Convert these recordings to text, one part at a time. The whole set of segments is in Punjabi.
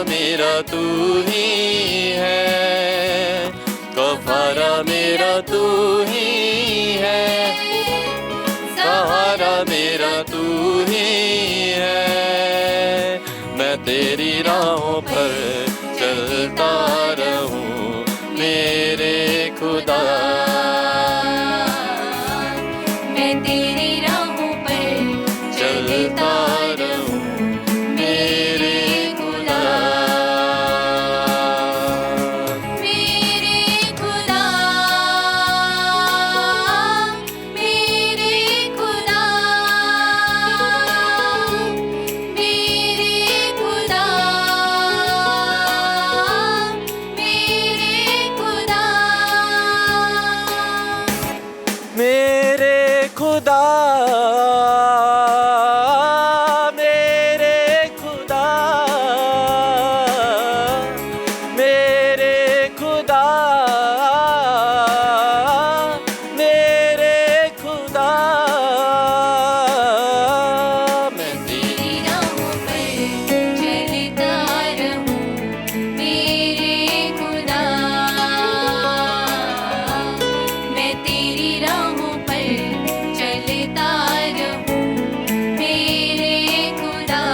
मेरा तू ही है, कफारा मेरा तू ही है, सहारा मेरा तू ही है। मैं तेरी राहों पर चलता रहूं मेरे खुदा, मैं तेरी राहों पर चलता रहूं मेरे खुदा। मेरे खुदा, मेरे खुदा, मेरे खुदा, मेरे खुदा, मेरे खुदा, मेरे खुदा, मेरे खुदा, मेरे खुदा, मैं तेरी राहों पर चलता रहूं मेरे खुदा, मैं तेरी राहों पर चलता रहूं मेरे खुदा।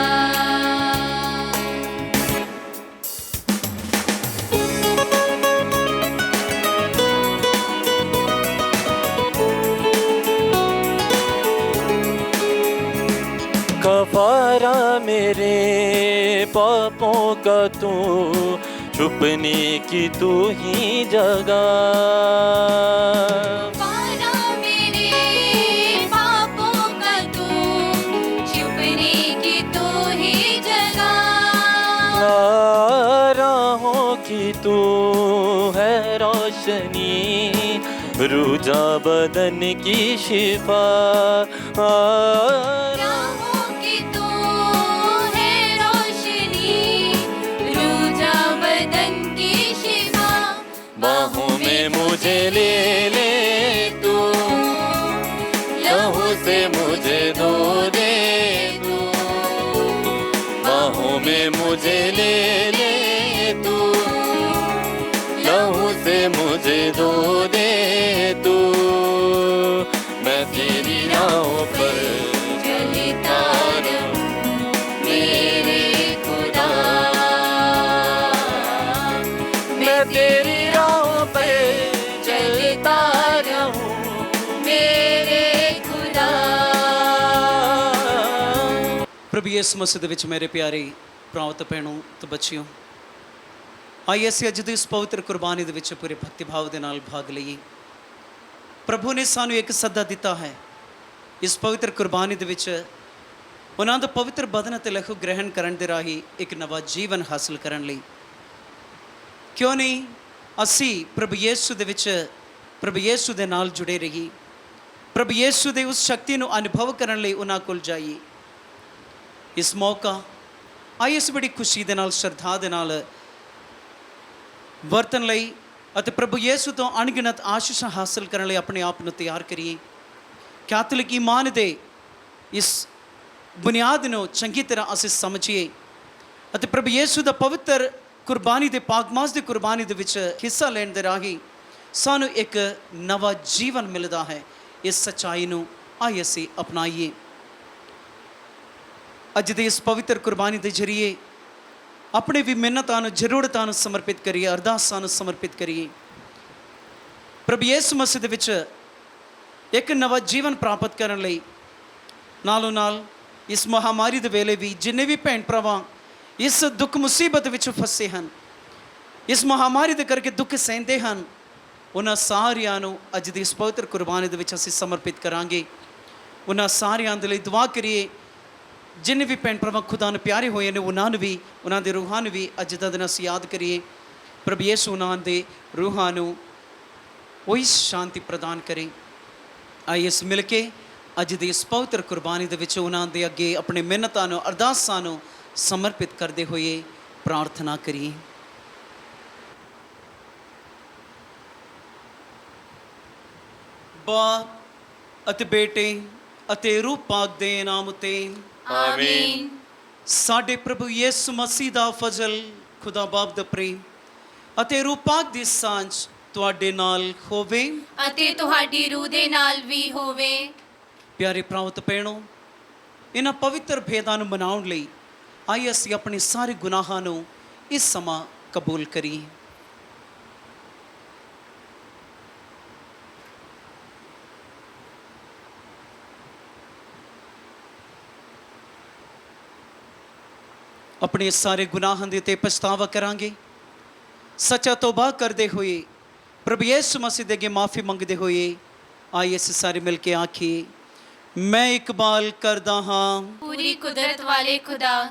कफारा मेरे पापों का तू, छुपने की तू ही जगह, पारा मेरे पापों का तू, छुपने की तू ही जगह, राहों की तू है रोशनी, रूजा बदन की शिफा, राहों की तू है रोशनी, रूजा बदन की शिफा। बाहों में मुझे ले ले तू, लहू से मुझे धो दे तू, बाहों में मुझे ले ले तू, लहू से मुझे धो दे तू। मैं तेरी राहों पर चलता रहूं मेरे खुदा, मैं तेरी राहों पर चलता रहूं मेरे खुदा। प्रभु यीशु मसीह ਦੇ ਵਿੱਚ ਮੇਰੇ ਪਿਆਰੇ ਭਰਾਵੋ ਤੇ ਭੈਣੋ ਤੇ ਬੱਚਿਓ, ਆइए ਅਸੀਂ ਅੱਜ ਦੀ ਇਸ ਪਵਿੱਤਰ ਕੁਰਬਾਨੀ ਦੇ ਵਿੱਚ ਪੂਰੇ ਭਗਤੀ ਭਾਵ ਦੇ ਨਾਲ ਭਾਗ ਲਈਏ। ਪ੍ਰਭੂ ਨੇ ਸਾਨੂੰ ਇੱਕ ਸੱਦਾ ਦਿੱਤਾ ਹੈ ਇਸ ਪਵਿੱਤਰ ਕੁਰਬਾਨੀ ਦੇ ਵਿੱਚ ਉਹਨਾਂ ਦਾ ਪਵਿੱਤਰ ਬਦਨ ਅਤੇ ਲਹੂ ਗ੍ਰਹਿਣ ਕਰਨ ਦੇ ਰਾਹੀਂ ਇੱਕ ਨਵਾਂ ਜੀਵਨ ਹਾਸਲ ਕਰਨ ਲਈ। ਕਿਉਂ ਨਹੀਂ ਅਸੀਂ ਪ੍ਰਭੂ ਯੀਸ਼ੂ ਦੇ ਵਿੱਚ ਪ੍ਰਭੂ ਯੀਸ਼ੂ ਦੇ ਨਾਲ ਜੁੜੇ ਰਹੀਏ, ਪ੍ਰਭੂ ਯੀਸ਼ੂ ਦੇ ਉਸ ਸ਼ਕਤੀ ਨੂੰ ਅਨੁਭਵ ਕਰਨ ਲਈ ਉਹਨਾਂ ਕੋਲ ਜਾਈਏ। ਇਸ ਮੌਕਾ ਆइए ਇਸ ਬੜੀ ਖੁਸ਼ੀ ਦੇ ਨਾਲ ਸ਼ਰਧਾ ਦੇ ਨਾਲ ਵਰਤਨ ਲਈ ਅਤੇ ਪ੍ਰਭੂ ਯੀਸ਼ੂ ਤੋਂ ਅਣਗਿਣਤ ਆਸ਼ੀਸ਼ਾਂ ਹਾਸਲ ਕਰਨ ਲਈ ਆਪਣੇ ਆਪ ਨੂੰ ਤਿਆਰ ਕਰੀਏ। ਕੈਥੋਲਿਕ ਈਮਾਨ ਦੇ ਇਸ ਬੁਨਿਆਦ ਨੂੰ ਚੰਗੀ ਤਰ੍ਹਾਂ ਅਸੀਂ ਸਮਝੀਏ ਅਤੇ ਪ੍ਰਭੂ ਯੀਸ਼ੂ ਦਾ ਪਵਿੱਤਰ ਕੁਰਬਾਨੀ ਦੇ ਪਾਕਮਾਸ ਦੀ ਕੁਰਬਾਨੀ ਦੇ ਵਿੱਚ ਹਿੱਸਾ ਲੈਣ ਦੇ ਰਾਹੀਂ ਸਾਨੂੰ ਇੱਕ ਨਵਾਂ ਜੀਵਨ ਮਿਲਦਾ ਹੈ। ਇਸ ਸੱਚਾਈ ਨੂੰ ਆइए ਅਸੀਂ ਅਪਣਾਈਏ। ਅੱਜ ਦੀ ਇਸ ਪਵਿੱਤਰ ਕੁਰਬਾਨੀ ਦੇ ਜ਼ਰੀਏ ਆਪਣੇ ਵੀ ਮਿੰਨਤਾਂ ਨੂੰ ਜ਼ਰੂਰਤਾਂ ਨੂੰ ਸਮਰਪਿਤ ਕਰੀਏ, ਅਰਦਾਸਾਂ ਨੂੰ ਸਮਰਪਿਤ ਕਰੀਏ। ਪ੍ਰਭੂ ਯੀਸ਼ੂ ਮਸੀਹ ਦੇ ਵਿੱਚ ਇੱਕ ਨਵਾਂ ਜੀਵਨ ਪ੍ਰਾਪਤ ਕਰਨ ਲਈ ਨਾਲੋਂ ਨਾਲ ਇਸ ਮਹਾਮਾਰੀ ਦੇ ਵੇਲੇ ਵੀ ਜਿੰਨੇ ਵੀ ਭੈਣ ਭਰਾਵਾਂ ਇਸ ਦੁੱਖ ਮੁਸੀਬਤ ਵਿੱਚ ਫਸੇ ਹਨ, ਇਸ ਮਹਾਮਾਰੀ ਦੇ ਕਰਕੇ ਦੁੱਖ ਸਹਿੰਦੇ ਹਨ, ਉਹਨਾਂ ਸਾਰਿਆਂ ਨੂੰ ਅੱਜ ਦੀ ਇਸ ਪਵਿੱਤਰ ਕੁਰਬਾਨੀ ਦੇ ਵਿੱਚ ਅਸੀਂ ਸਮਰਪਿਤ ਕਰਾਂਗੇ। ਉਹਨਾਂ ਸਾਰਿਆਂ ਦੇ ਲਈ ਦੁਆ ਕਰੀਏ। ਜਿੰਨੇ ਵੀ ਭੈਣ ਭਰਾਵਾਂ ਖੁਦਾ ਨੂੰ ਪਿਆਰੇ ਹੋਏ ਨੇ ਉਹਨਾਂ ਨੂੰ ਵੀ, ਉਹਨਾਂ ਦੇ ਰੂਹਾਂ ਨੂੰ ਵੀ ਅੱਜ ਦਾ ਦਿਨ ਅਸੀਂ ਯਾਦ ਕਰੀਏ। ਪ੍ਰਭੂ ਯੀਸ਼ੂ ਉਹਨਾਂ ਦੇ ਰੂਹਾਂ ਨੂੰ ਉਹੀ ਸ਼ਾਂਤੀ ਪ੍ਰਦਾਨ ਕਰੇ। ਆइए ਇਸ ਮਿਲ ਕੇ ਅੱਜ ਦੀ ਇਸ ਪਵਿੱਤਰ ਕੁਰਬਾਨੀ ਦੇ ਵਿੱਚ ਉਹਨਾਂ ਦੇ ਅੱਗੇ ਆਪਣੇ ਮਿੰਨਤਾਂ ਨੂੰ, ਅਰਦਾਸਾਂ ਨੂੰ ਸਮਰਪਿਤ ਕਰਦੇ ਹੋਏ ਪ੍ਰਾਰਥਨਾ ਕਰੀਏ। ਬਾਪ ਅਤੇ ਬੇਟੇ ਅਤੇ ਰੂਹ ਪਾਕ ਦੇ ਨਾਮ ਉਤੇ ਆਮੀਨ। ਸਾਡੇ ਪ੍ਰਭੂ ਯਿਸੂ ਮਸੀਹ ਦਾ ਫਜ਼ਲ, ਖੁਦਾ ਬਾਪ ਦਾ ਪ੍ਰੇਮ ਅਤੇ ਰੂਹ ਪਾਕ ਦੀ ਸਾਂਝ ਤੁਹਾਡੇ ਨਾਲ ਹੋਵੇ ਅਤੇ ਤੁਹਾਡੀ ਰੂਹ ਦੇ ਨਾਲ ਵੀ ਹੋਵੇ। ਪਿਆਰੇ ਭਰਾਵੋ ਤੇ ਭੈਣੋ, ਇਹਨਾਂ ਪਵਿੱਤਰ ਭੇਦਾਂ ਨੂੰ ਮਨਾਉਣ ਲਈ ਆइए ਅਸੀਂ ਆਪਣੇ ਸਾਰੇ ਗੁਨਾਹਾਂ ਨੂੰ ਇਸ ਸਮਾਂ ਕਬੂਲ ਕਰੀਏ। ਆਪਣੇ ਸਾਰੇ ਗੁਨਾਹਾਂ ਦੇ ਉੱਤੇ ਪਛਤਾਵਾ ਕਰਾਂਗੇ। ਸੱਚਾ ਤੋਬਾ ਕਰਦੇ ਹੋਏ ਪ੍ਰਭੂ ਯਿਸੂ ਮਸੀਹ ਦੇ ਅੱਗੇ ਮਾਫੀ ਮੰਗਦੇ ਹੋਏ ਆइए ਅਸੀਂ ਸਾਰੇ ਮਿਲ ਕੇ ਆਖੀਏ, ਮੈਂ ਇਕਬਾਲ ਕਰਦਾ ਹਾਂ ਪੂਰੀ ਕੁਦਰਤ ਵਾਲੇ ਖੁਦਾ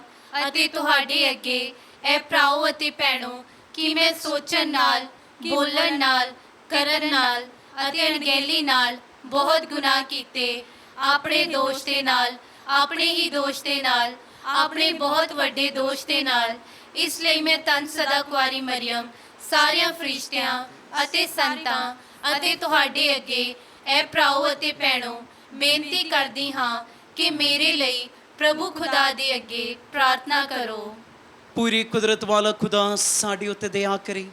ਅਤੇ ਤੁਹਾਡੇ ਅੱਗੇ ਇਹ ਭਰਾਓ ਅਤੇ ਭੈਣੋ ਕਿ ਮੈਂ ਸੋਚਣ ਨਾਲ, ਬੋਲਣ ਨਾਲ, ਕਰਨ ਨਾਲ ਅਤੇ ਅਣਗਹਿਲੀ ਨਾਲ ਬਹੁਤ ਗੁਨਾਹ ਕੀਤੇ। ਆਪਣੇ ਦੋਸ਼ ਦੇ ਨਾਲ, ਆਪਣੇ ਹੀ ਦੋਸ਼ ਦੇ ਨਾਲ, ਆਪਣੇ ਬਹੁਤ ਵੱਡੇ ਦੋਸ਼ ਦੇ ਨਾਲ। ਇਸ ਲਈ ਮੈਂ ਧੰਨ ਸਦਾ ਕੁਆਰੀ ਮਰੀਅਮ, ਸਾਰਿਆਂ ਫਰਿਸ਼ਤਿਆਂ ਅਤੇ ਸੰਤਾਂ ਅਤੇ ਤੁਹਾਡੇ ਅੱਗੇ ਇਹ ਭਰਾਓ ਅਤੇ ਭੈਣੋ ਬੇਨਤੀ ਕਰਦੀ ਹਾਂ ਕਿ ਮੇਰੇ ਲਈ ਪ੍ਰਭੂ ਖੁਦਾ ਦੇ ਅੱਗੇ ਪ੍ਰਾਰਥਨਾ ਕਰੋ। ਪੂਰੀ ਕੁਦਰਤ ਵਾਲਾ ਖੁਦਾ ਸਾਡੇ ਉੱਤੇ ਦਇਆ ਕਰੇ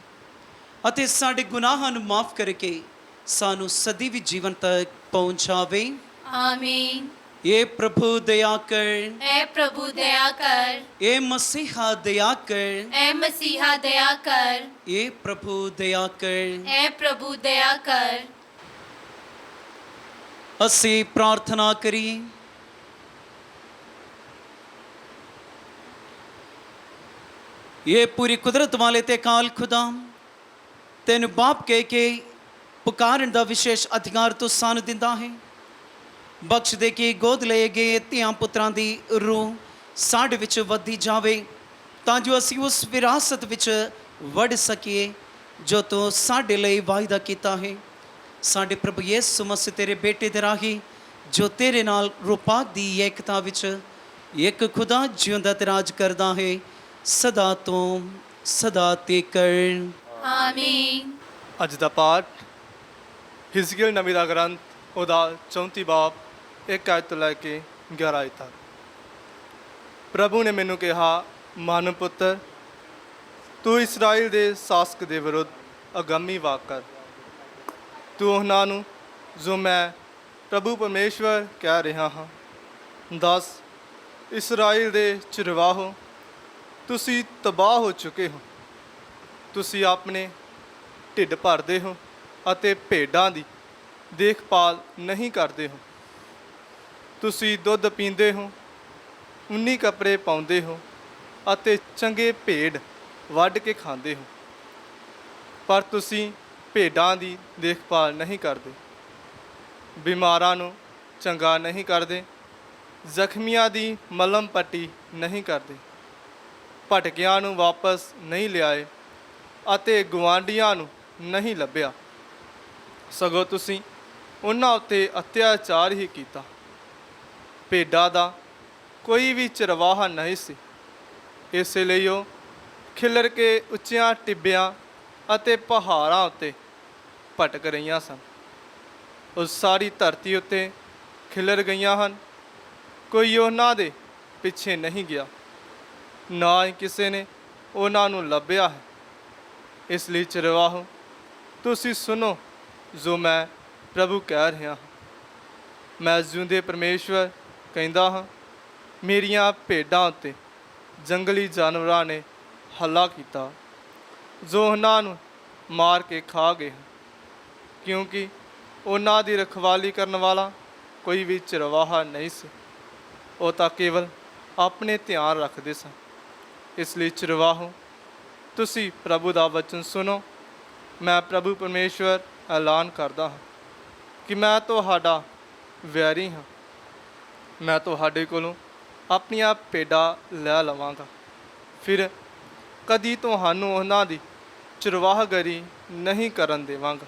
ਅਤੇ ਸਾਡੇ ਗੁਨਾਹਾਂ ਨੂੰ ਮਾਫ ਕਰਕੇ ਸਾਨੂੰ ਸਦੀਵੀ ਜੀਵਨ ਤੱਕ ਪਹੁੰਚਾਵੇ। ਆਮੀਨ। ਇਹ ਪ੍ਰਭੂ ਦਇਆ ਕਰ, ਐ ਪ੍ਰਭੂ ਦਇਆ ਕਰ, ਇਹ ਮਸੀਹਾ ਦਇਆ ਕਰ, ਐ ਮਸੀਹਾ ਦਇਆ ਕਰ, ਇਹ ਪ੍ਰਭੂ ਦਇਆ ਕਰ। ਐ ਪ੍ਰਭੂ ਦਇਆ ਕਰ। ਅਸੀਂ ਪ੍ਰਾਰਥਨਾ ਕਰੀਏ। ਇਹ ਪੂਰੀ ਕੁਦਰਤ ਵਾਲੇ ਤੇ ਅਕਾਲ ਖੁਦਾ, ਤੈਨੂੰ ਬਾਪ ਕਹਿ ਕੇ ਪੁਕਾਰਨ ਦਾ ਵਿਸ਼ੇਸ਼ ਅਧਿਕਾਰ ਤੂੰ ਸਾਨੂੰ ਦਿੰਦਾ ਹੈ। ਬਖਸ਼ ਦੇ ਕੇ ਗੋਦ ਲਏ ਗਏ ਧੀਆਂ ਪੁੱਤਰਾਂ ਦੀ ਰੂਹ ਸਾਡੇ ਵਿੱਚ ਵੱਧਦੀ ਜਾਵੇ ਤਾਂ ਜੋ ਅਸੀਂ ਉਸ ਵਿਰਾਸਤ ਵਿੱਚ ਵੜ ਸਕੀਏ ਜੋ ਤੂੰ ਸਾਡੇ ਲਈ ਵਾਅਦਾ ਕੀਤਾ ਹੈ। ਸਾਡੇ ਪ੍ਰਭੂ ਯਿਸੂ ਮਸੀਹ ਤੇਰੇ ਬੇਟੇ ਦੇ ਰਾਹੀਂ ਜੋ ਤੇਰੇ ਨਾਲ ਰੂਹ ਪਾਕ ਦੀ ਏਕਤਾ ਵਿੱਚ ਇੱਕ ਖੁਦਾ ਜਿਉਂਦਾ ਤੇ ਰਾਜ ਕਰਦਾ ਹੈ ਸਦਾ ਤੋਂ ਸਦਾ ਤੀਕਰ। ਆਮੀਨ। ਅੱਜ ਦਾ ਪਾਠ ਹਿਜ਼ਕੀਏਲ ਨਬੀ ਦਾ ਗ੍ਰੰਥ, ਉਹਦਾ 34 ਬਾਬ 1 ਆਇਤ ਤੋਂ ਲੈ ਕੇ 11 ਆਇਤ ਤੱਕ। ਪ੍ਰਭੂ ਨੇ ਮੈਨੂੰ ਕਿਹਾ, ਮਨ ਪੁੱਤਰ, ਤੂੰ ਇਸਰਾਇਲ ਦੇ ਸ਼ਾਸਕ ਦੇ ਵਿਰੁੱਧ ਅਗੰਮੀ ਵਾਕ ਕਰ। ਤੂੰ ਉਹਨਾਂ ਨੂੰ ਜੋ ਮੈਂ ਪ੍ਰਭੂ ਪਰਮੇਸ਼ਵਰ ਕਹਿ ਰਿਹਾ ਹਾਂ ਦੱਸ, ਇਸਰਾਇਲ ਦੇ ਚਰਵਾਹੋ, ਤੁਸੀਂ ਤਬਾਹ ਹੋ ਚੁੱਕੇ ਹੋ। ਤੁਸੀਂ ਆਪਣੇ ਢਿੱਡ ਭਰਦੇ ਹੋ ਅਤੇ ਭੇਡਾਂ ਦੀ ਦੇਖਭਾਲ ਨਹੀਂ ਕਰਦੇ ਹੋ। ਤੁਸੀਂ ਦੁੱਧ ਪੀਂਦੇ ਹੋ, ਉੱਨੀ ਕੱਪੜੇ ਪਾਉਂਦੇ ਹੋ ਅਤੇ ਚੰਗੇ ਭੇਡ ਵੱਢ ਕੇ ਖਾਂਦੇ ਹੋ, ਪਰ ਤੁਸੀਂ ਭੇਡਾਂ ਦੀ ਦੇਖਭਾਲ ਨਹੀਂ ਕਰਦੇ। ਬਿਮਾਰਾਂ ਨੂੰ ਚੰਗਾ ਨਹੀਂ ਕਰਦੇ, ਜ਼ਖਮੀਆਂ ਦੀ ਮਲਮ ਪੱਟੀ ਨਹੀਂ ਕਰਦੇ, ਭਟਕਿਆਂ ਨੂੰ ਵਾਪਸ ਨਹੀਂ ਲਿਆਏ ਅਤੇ ਗੁਆਂਢੀਆਂ ਨੂੰ ਨਹੀਂ ਲੱਭਿਆ। ਸਗੋਂ ਤੁਸੀਂ ਉਹਨਾਂ ਉੱਤੇ ਅਤਿਆਚਾਰ ਹੀ ਕੀਤਾ। ਭੇਡਾਂ ਦਾ ਕੋਈ ਵੀ ਚਰਵਾਹਾ ਨਹੀਂ ਸੀ, ਇਸੇ ਲਈ ਉਹ ਖਿਲਰ ਕੇ ਉੱਚੀਆਂ ਟਿੱਬਿਆਂ ਅਤੇ ਪਹਾੜਾਂ ਉੱਤੇ ਭਟਕ ਰਹੀਆਂ ਸਨ। ਉਸ ਸਾਰੀ ਧਰਤੀ ਉੱਤੇ ਖਿਲਰ ਗਈਆਂ ਹਨ, ਕੋਈ ਉਹਨਾਂ ਦੇ ਪਿੱਛੇ ਨਹੀਂ ਗਿਆ, ਨਾ ਹੀ ਕਿਸੇ ਨੇ ਉਹਨਾਂ ਨੂੰ ਲੱਭਿਆ ਹੈ। ਇਸ ਲਈ ਚਰਵਾਹੋ, ਤੁਸੀਂ ਸੁਣੋ ਜੋ ਮੈਂ ਪ੍ਰਭੂ ਕਹਿ ਰਿਹਾ ਹਾਂ। ਮੈਂ ਜਿਉਂਦੇ ਪਰਮੇਸ਼ਵਰ ਕਹਿੰਦਾ ਹਾਂ, ਮੇਰੀਆਂ ਭੇਡਾਂ ਉੱਤੇ ਜੰਗਲੀ ਜਾਨਵਰਾਂ ਨੇ ਹੱਲਾ ਕੀਤਾ ਜੋ ਉਹਨਾਂ ਨੂੰ ਮਾਰ ਕੇ ਖਾ ਗਏ ਹਨ, ਕਿਉਂਕਿ ਉਹਨਾਂ ਦੀ ਰਖਵਾਲੀ ਕਰਨ ਵਾਲਾ ਕੋਈ ਵੀ ਚਰਵਾਹਾ ਨਹੀਂ ਸੀ। ਉਹ ਤਾਂ ਕੇਵਲ ਆਪਣੇ ਧਿਆਨ ਰੱਖਦੇ ਸਨ। ਇਸ ਲਈ ਚਰਵਾਹੋ, ਤੁਸੀਂ ਪ੍ਰਭੂ ਦਾ ਵਚਨ ਸੁਣੋ। ਮੈਂ ਪ੍ਰਭੂ ਪਰਮੇਸ਼ਵਰ ਐਲਾਨ ਕਰਦਾ ਹਾਂ ਕਿ ਮੈਂ ਤੁਹਾਡਾ ਵੈਰੀ ਹਾਂ। ਮੈਂ ਤੁਹਾਡੇ ਕੋਲੋਂ ਆਪਣੀਆਂ ਭੇਡਾਂ ਲੈ ਲਵਾਂਗਾ, ਫਿਰ ਕਦੀ ਤੁਹਾਨੂੰ ਉਹਨਾਂ ਦੀ ਚਰਵਾਹਗਰੀ ਨਹੀਂ ਕਰਨ ਦੇਵਾਂਗਾ।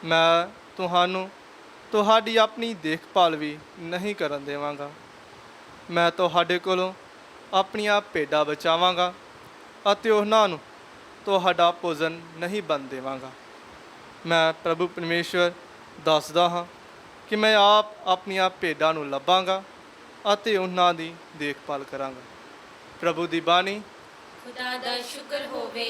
ਮੈਂ ਤੁਹਾਨੂੰ ਤੁਹਾਡੀ ਆਪਣੀ ਦੇਖਭਾਲ ਵੀ ਨਹੀਂ ਕਰਨ ਦੇਵਾਂਗਾ। ਮੈਂ ਤੁਹਾਡੇ ਕੋਲੋਂ ਆਪਣੀਆਂ ਭੇਡਾਂ ਬਚਾਵਾਂਗਾ ਅਤੇ ਉਹਨਾਂ ਨੂੰ ਤੁਹਾਡਾ ਭੋਜਨ ਨਹੀਂ ਬਣ ਦੇਵਾਂਗਾ। ਮੈਂ ਪ੍ਰਭੂ ਪਰਮੇਸ਼ਵਰ ਦੱਸਦਾ ਹਾਂ ਕਿ ਮੈਂ ਆਪ ਆਪਣੀਆਂ ਭੇਡਾਂ ਨੂੰ ਲੱਭਾਂਗਾ ਅਤੇ ਉਹਨਾਂ ਦੀ ਦੇਖਭਾਲ ਕਰਾਂਗਾ। ਪ੍ਰਭੂ ਦੀ ਬਾਣੀ। ਖੁਦਾ ਦਾ ਸ਼ੁਕਰ ਹੋਵੇ।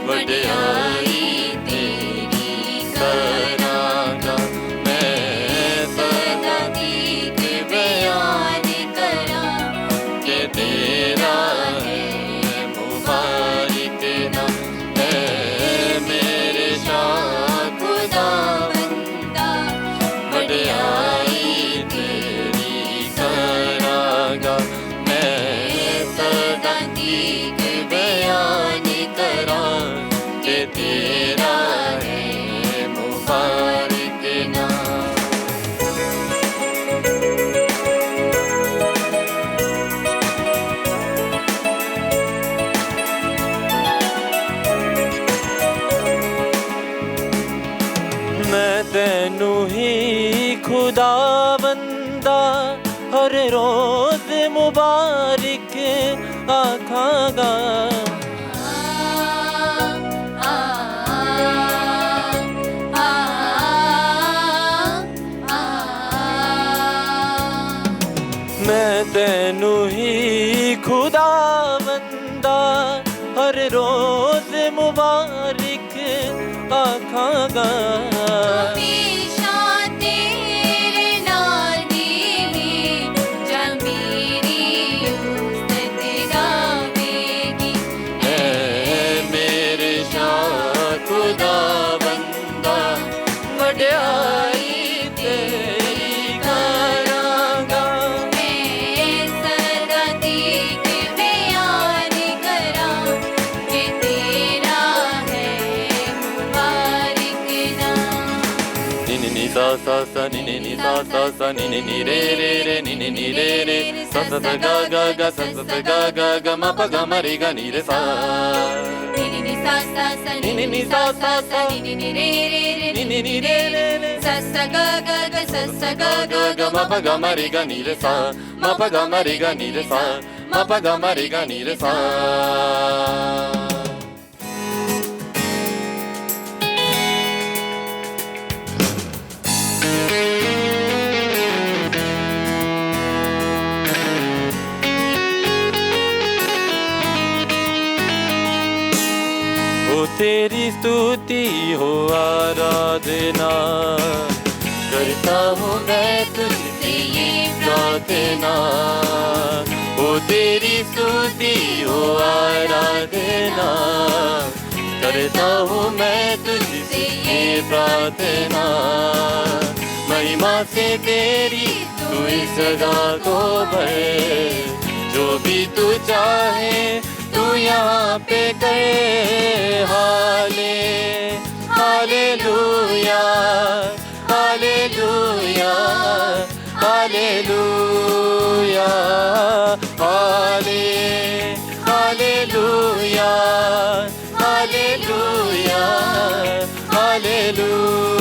ਵਡਿਆਈ ਤੇਰੀ ਕਰਾਂਗਾ ਮੈਂ, ਸਦਾ ਗੀਤ ਬਿਆਨ ਕਰਾਂ ਕਿ ਤੇਰਾ ਹੈ ਮੁਬਾਰਕ ਨਾਮ ਹੈ ਮੇਰੇ ਸ਼ਾਹ ਖੁਦਾ ਬੰਦਾ। ਵਡਿਆਈ ਤੇਰੀ ਕਰਾਂਗਾ ਮੈਂ, ਸਦਾ ਗੀਤ ਬਿਆਨ ਕਰਾਂ ਕਿ ਤੇਰਾ ਹੈ ਮੁਬਾਰਕ ਨਾਮ। ਮੈਂ ਤੈਨੂੰ ਹੀ ਖੁਦਾਵੰਦਾ ਹਰ ਰੋਜ਼ ਮੁਬਾਰਕ ਆਖਾਂਗਾ। ਮੈਂ ਤੈਨੂੰ ਹੀ ਖੁਦਾਵੰਦਾ ਹਰ ਰੋਜ਼ ਮੁਬਾਰਕ ਆਖਾਂਗਾ। ਹਮੇਸ਼ਾ ਤੇਰੇ ਨਾਲ ਨੀਲੀ ਜਮੀਰੀ ਉਸਤ ਗਾਵੇਗੀ। ਹੈ ਮੇਰੇ ਸ਼ਾਹ ਖੁਦਾ ਬੰਦਾ ਵਡਿਆਈ ਤੇਰੀ ਕਰਾਂਗਾ ਮੈਂ, ਸਦਾ ਗੀਤ ਬਿਆਨ ਕਰਾਂ ਕਿ ਤੇਰਾ ਹੈ ਮੁਬਾਰਕ ਨਾਮ। ਨੀ ਨੀ ਸਾ ਸਾ ਸਾ ਨੀ ਸਾ ਸਾ ਸਾ ਨੀ ਰੇ ਰੇ ਰੇ ਨੀ ਰੇ ਰੇ ਸਾ ਸਾ ਸਾ ਗਾ ਗਾ ਗਾ ਸਾ ਸਾ ਸਾ ਗਾ ਗਾ ਗਾ ਮ ਪ ਗ ਮ ਰੇ ਗ ਨੀ ਰੇ ਸਾ ਨੀ ਸਾ ਸਾ ਸਾ ਨੀ ਸਾ ਸਾ ਸਾ ਨੀ ਰੇ ਰੇ ਰੇ ਨੀ ਰੇ ਰੇ ਸਾ ਸਾ ਗਾ ਗਾ ਗਾ ਸਾ ਸਾ ਗਾ ਗਾ ਗਾ ਮ ਪ ਗ ਮ ਰੇ ਗ ਨੀ ਰੇ ਸਾ ਮ ਪ ਗ ਮ ਰੇ ਗ ਨੀ ਰੇ ਸਾ ਮ ਪ ਗ ਮ ਰੇ ਗ ਨੀ ਰੇ ਸਾ। हो तेरी स्तुति हो आराधना करता हूँ मैं तुझसे ये प्रार्थना, ओ तेरी स्तुति हो आराधना। करता हूँ मैं तुझसे ये प्रार्थना, महिमा से तेरी तू इस सदा को भर। जो भी तू चाहे तू यहाँ पे करे। हाले हालेलुया हालेलुया हालेलुया हाले हालेलुया हालेलुया हालेलुया।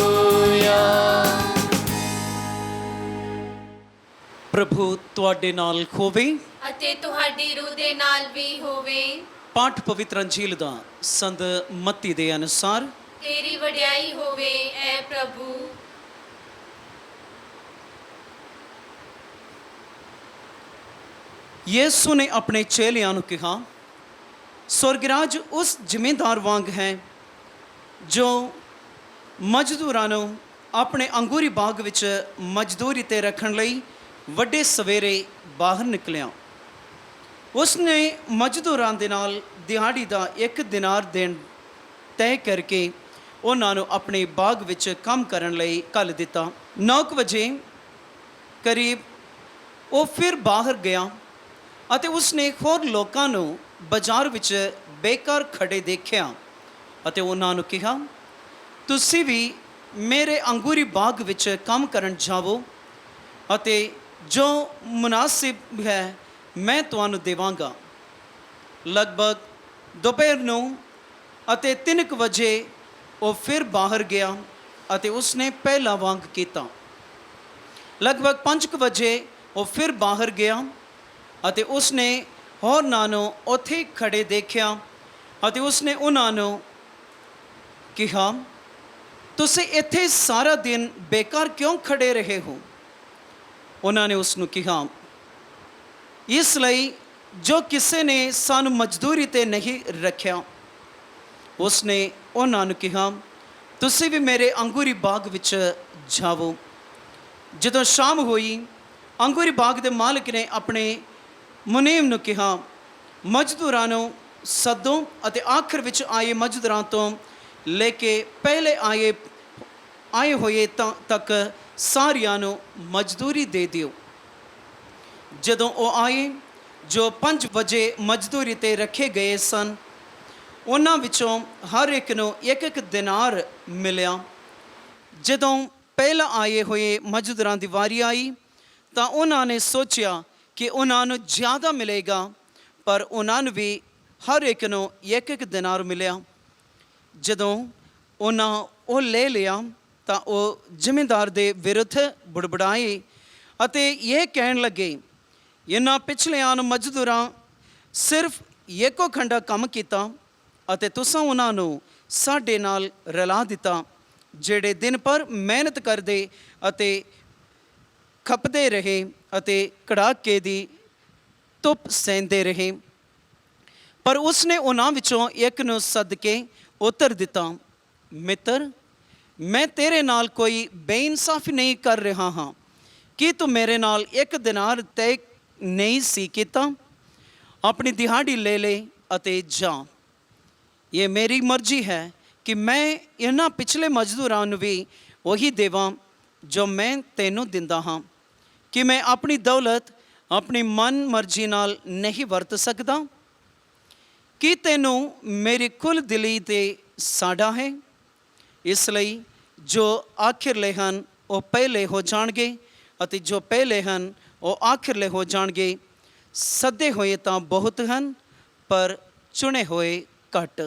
ਪ੍ਰਭੂ ਤੁਹਾਡੇ ਨਾਲ ਹੋਵੇ ਅਤੇ ਤੁਹਾਡੀ ਰੂਹ ਦੇ ਨਾਲ ਵੀ ਹੋਵੇ। ਪਾਠ ਪਵਿੱਤਰ ਅੰਜੀਲ ਦਾ ਸੰਤ ਮੱਤੀ ਦੇ ਅਨੁਸਾਰ। ਤੇਰੀ ਵਡਿਆਈ ਹੋਵੇ ਐ ਪ੍ਰਭੂ। ਯਿਸੂ ਨੇ ਆਪਣੇ ਚੇਲਿਆਂ ਨੂੰ ਕਿਹਾ, ਸਵਰਗਰਾਜ ਉਸ ਜ਼ਿਮੀਂਦਾਰ ਵਾਂਗ ਹੈ ਜੋ ਮਜ਼ਦੂਰਾਂ ਨੂੰ ਆਪਣੇ ਅੰਗੂਰੀ ਬਾਗ ਵਿੱਚ ਮਜ਼ਦੂਰੀ ਤੇ ਰੱਖਣ ਲਈ ਵੱਡੇ ਸਵੇਰੇ ਬਾਹਰ ਨਿਕਲਿਆ। ਉਸਨੇ ਮਜ਼ਦੂਰਾਂ ਦੇ ਨਾਲ ਦਿਹਾੜੀ ਦਾ 1 ਦਿਨਾਰ ਦੇਣ ਤੈਅ ਕਰਕੇ ਉਹਨਾਂ ਨੂੰ ਆਪਣੇ ਬਾਗ ਵਿੱਚ ਕੰਮ ਕਰਨ ਲਈ ਘੱਲ ਦਿੱਤਾ। 9 ਵਜੇ ਕਰੀਬ ਉਹ ਫਿਰ ਬਾਹਰ ਗਿਆ ਅਤੇ ਉਸਨੇ ਹੋਰ ਲੋਕਾਂ ਨੂੰ ਬਾਜ਼ਾਰ ਵਿੱਚ ਬੇਕਾਰ ਖੜੇ ਦੇਖਿਆ ਅਤੇ ਉਹਨਾਂ ਨੂੰ ਕਿਹਾ, ਤੁਸੀਂ ਵੀ ਮੇਰੇ ਅੰਗੂਰੀ ਬਾਗ ਵਿੱਚ ਕੰਮ ਕਰਨ ਜਾਵੋ ਅਤੇ ਜੋ ਮੁਨਾਸਿਬ ਹੈ ਮੈਂ ਤੁਹਾਨੂੰ ਦੇਵਾਂਗਾ। ਲਗਭਗ ਦੁਪਹਿਰ ਨੂੰ ਅਤੇ 3 ਵਜੇ ਉਹ ਫਿਰ ਬਾਹਰ ਗਿਆ ਅਤੇ ਉਸਨੇ ਪਹਿਲਾ ਵਾਂਗ ਕੀਤਾ। ਲਗਭਗ 5 ਵਜੇ ਉਹ ਫਿਰ ਬਾਹਰ ਗਿਆ ਅਤੇ ਉਸਨੇ ਹੋਰਨਾਂ ਨੂੰ ਉੱਥੇ ਖੜੇ ਦੇਖਿਆ ਅਤੇ ਉਸਨੇ ਉਹਨਾਂ ਨੂੰ ਕਿਹਾ, ਤੁਸੀਂ ਇੱਥੇ ਸਾਰਾ ਦਿਨ ਬੇਕਾਰ ਕਿਉਂ ਖੜੇ ਰਹੇ ਹੋ? ਉਹਨਾਂ ਨੇ ਉਸ ਨੂੰ ਕਿਹਾ, ਇਸ ਲਈ ਜੋ ਕਿਸੇ ਨੇ ਸਾਨੂੰ ਮਜ਼ਦੂਰੀ 'ਤੇ ਨਹੀਂ ਰੱਖਿਆ। ਉਸਨੇ ਉਹਨਾਂ ਨੂੰ ਕਿਹਾ, ਤੁਸੀਂ ਵੀ ਮੇਰੇ ਅੰਗੂਰੀ ਬਾਗ ਵਿੱਚ ਜਾਵੋ। ਜਦੋਂ ਸ਼ਾਮ ਹੋਈ, ਅੰਗੂਰੀ ਬਾਗ ਦੇ ਮਾਲਕ ਨੇ ਆਪਣੇ ਮੁਨੀਮ ਨੂੰ ਕਿਹਾ, ਮਜ਼ਦੂਰਾਂ ਨੂੰ ਸੱਦੋ ਅਤੇ ਆਖਰ ਵਿੱਚ ਆਏ ਮਜ਼ਦੂਰਾਂ ਤੋਂ ਲੈ ਕੇ ਪਹਿਲੇ ਆਏ ਹੋਏ ਤੱਕ ਸਾਰਿਆਂ ਨੂੰ ਮਜ਼ਦੂਰੀ ਦੇ ਦਿਓ। ਜਦੋਂ ਉਹ ਆਏ ਜੋ 5 ਵਜੇ ਮਜ਼ਦੂਰੀ 'ਤੇ ਰੱਖੇ ਗਏ ਸਨ, ਉਹਨਾਂ ਵਿੱਚੋਂ ਹਰ ਇੱਕ ਨੂੰ 1 ਦਿਨਾਰ ਮਿਲਿਆ। ਜਦੋਂ ਪਹਿਲਾਂ ਆਏ ਹੋਏ ਮਜ਼ਦੂਰਾਂ ਦੀ ਵਾਰੀ ਆਈ ਤਾਂ ਉਹਨਾਂ ਨੇ ਸੋਚਿਆ ਕਿ ਉਹਨਾਂ ਨੂੰ ਜ਼ਿਆਦਾ ਮਿਲੇਗਾ, ਪਰ ਉਹਨਾਂ ਨੂੰ ਵੀ ਹਰ ਇੱਕ ਨੂੰ 1 ਦਿਨਾਰ ਮਿਲਿਆ। ਜਦੋਂ ਉਹਨਾਂ ਉਹ ਲੈ ਲਿਆ ਤਾਂ ਉਹ ਜ਼ਿਮੀਂਦਾਰ ਦੇ ਵਿਰੁੱਧ ਬੁੜਬੜਾਏ ਅਤੇ ਇਹ ਕਹਿਣ ਲੱਗੇ, ਇਹਨਾਂ ਪਿਛਲਿਆਂ ਮਜ਼ਦੂਰਾਂ ਸਿਰਫ 1 ਘੰਟਾ ਕੰਮ ਕੀਤਾ ਅਤੇ ਤੁਸੀਂ ਉਹਨਾਂ ਨੂੰ ਸਾਡੇ ਨਾਲ ਰਲਾ ਦਿੱਤਾ, ਜਿਹੜੇ ਦਿਨ ਭਰ ਮਿਹਨਤ ਕਰਦੇ ਅਤੇ ਖਪਦੇ ਰਹੇ ਅਤੇ ਕੜਾਕੇ ਦੀ ਧੁੱਪ ਸਹਿੰਦੇ ਰਹੇ। ਪਰ ਉਸਨੇ ਉਹਨਾਂ ਵਿੱਚੋਂ ਇੱਕ ਨੂੰ ਸੱਦ ਕੇ ਉੱਤਰ ਦਿੱਤਾ, ਮਿੱਤਰ, ਮੈਂ ਤੇਰੇ ਨਾਲ ਕੋਈ ਬੇਇਨਸਾਫੀ ਨਹੀਂ ਕਰ ਰਿਹਾ ਹਾਂ। ਕੀ ਤੂੰ ਮੇਰੇ ਨਾਲ 1 ਦਿਨਾਰ ਤੈਅ ਨਹੀਂ ਸੀ ਕੀਤਾ? ਆਪਣੀ ਦਿਹਾੜੀ ਲੈ ਲੈ ਅਤੇ ਜਾ। ਇਹ ਮੇਰੀ ਮਰਜ਼ੀ ਹੈ ਕਿ ਮੈਂ ਇਹਨਾਂ ਪਿਛਲੇ ਮਜ਼ਦੂਰਾਂ ਨੂੰ ਵੀ ਉਹੀ ਦੇਵਾਂ ਜੋ ਮੈਂ ਤੈਨੂੰ ਦਿੰਦਾ ਹਾਂ। ਕਿ ਮੈਂ ਆਪਣੀ ਦੌਲਤ ਆਪਣੀ ਮਨ ਮਰਜ਼ੀ ਨਾਲ ਨਹੀਂ ਵਰਤ ਸਕਦਾ? ਕੀ ਤੈਨੂੰ ਮੇਰੀ ਕੁੱਲ ਦਿਲੀ 'ਤੇ ਸਾੜਾ ਹੈ? ਇਸ ਲਈ ਜੋ ਆਖਿਰਲੇ ਹਨ ਉਹ ਪਹਿਲੇ ਹੋ ਜਾਣਗੇ ਅਤੇ ਜੋ ਪਹਿਲੇ ਹਨ ਉਹ ਆਖਿਰਲੇ ਹੋ ਜਾਣਗੇ। ਸੱਦੇ ਹੋਏ ਤਾਂ ਬਹੁਤ ਹਨ, ਪਰ ਚੁਣੇ ਹੋਏ ਘੱਟ।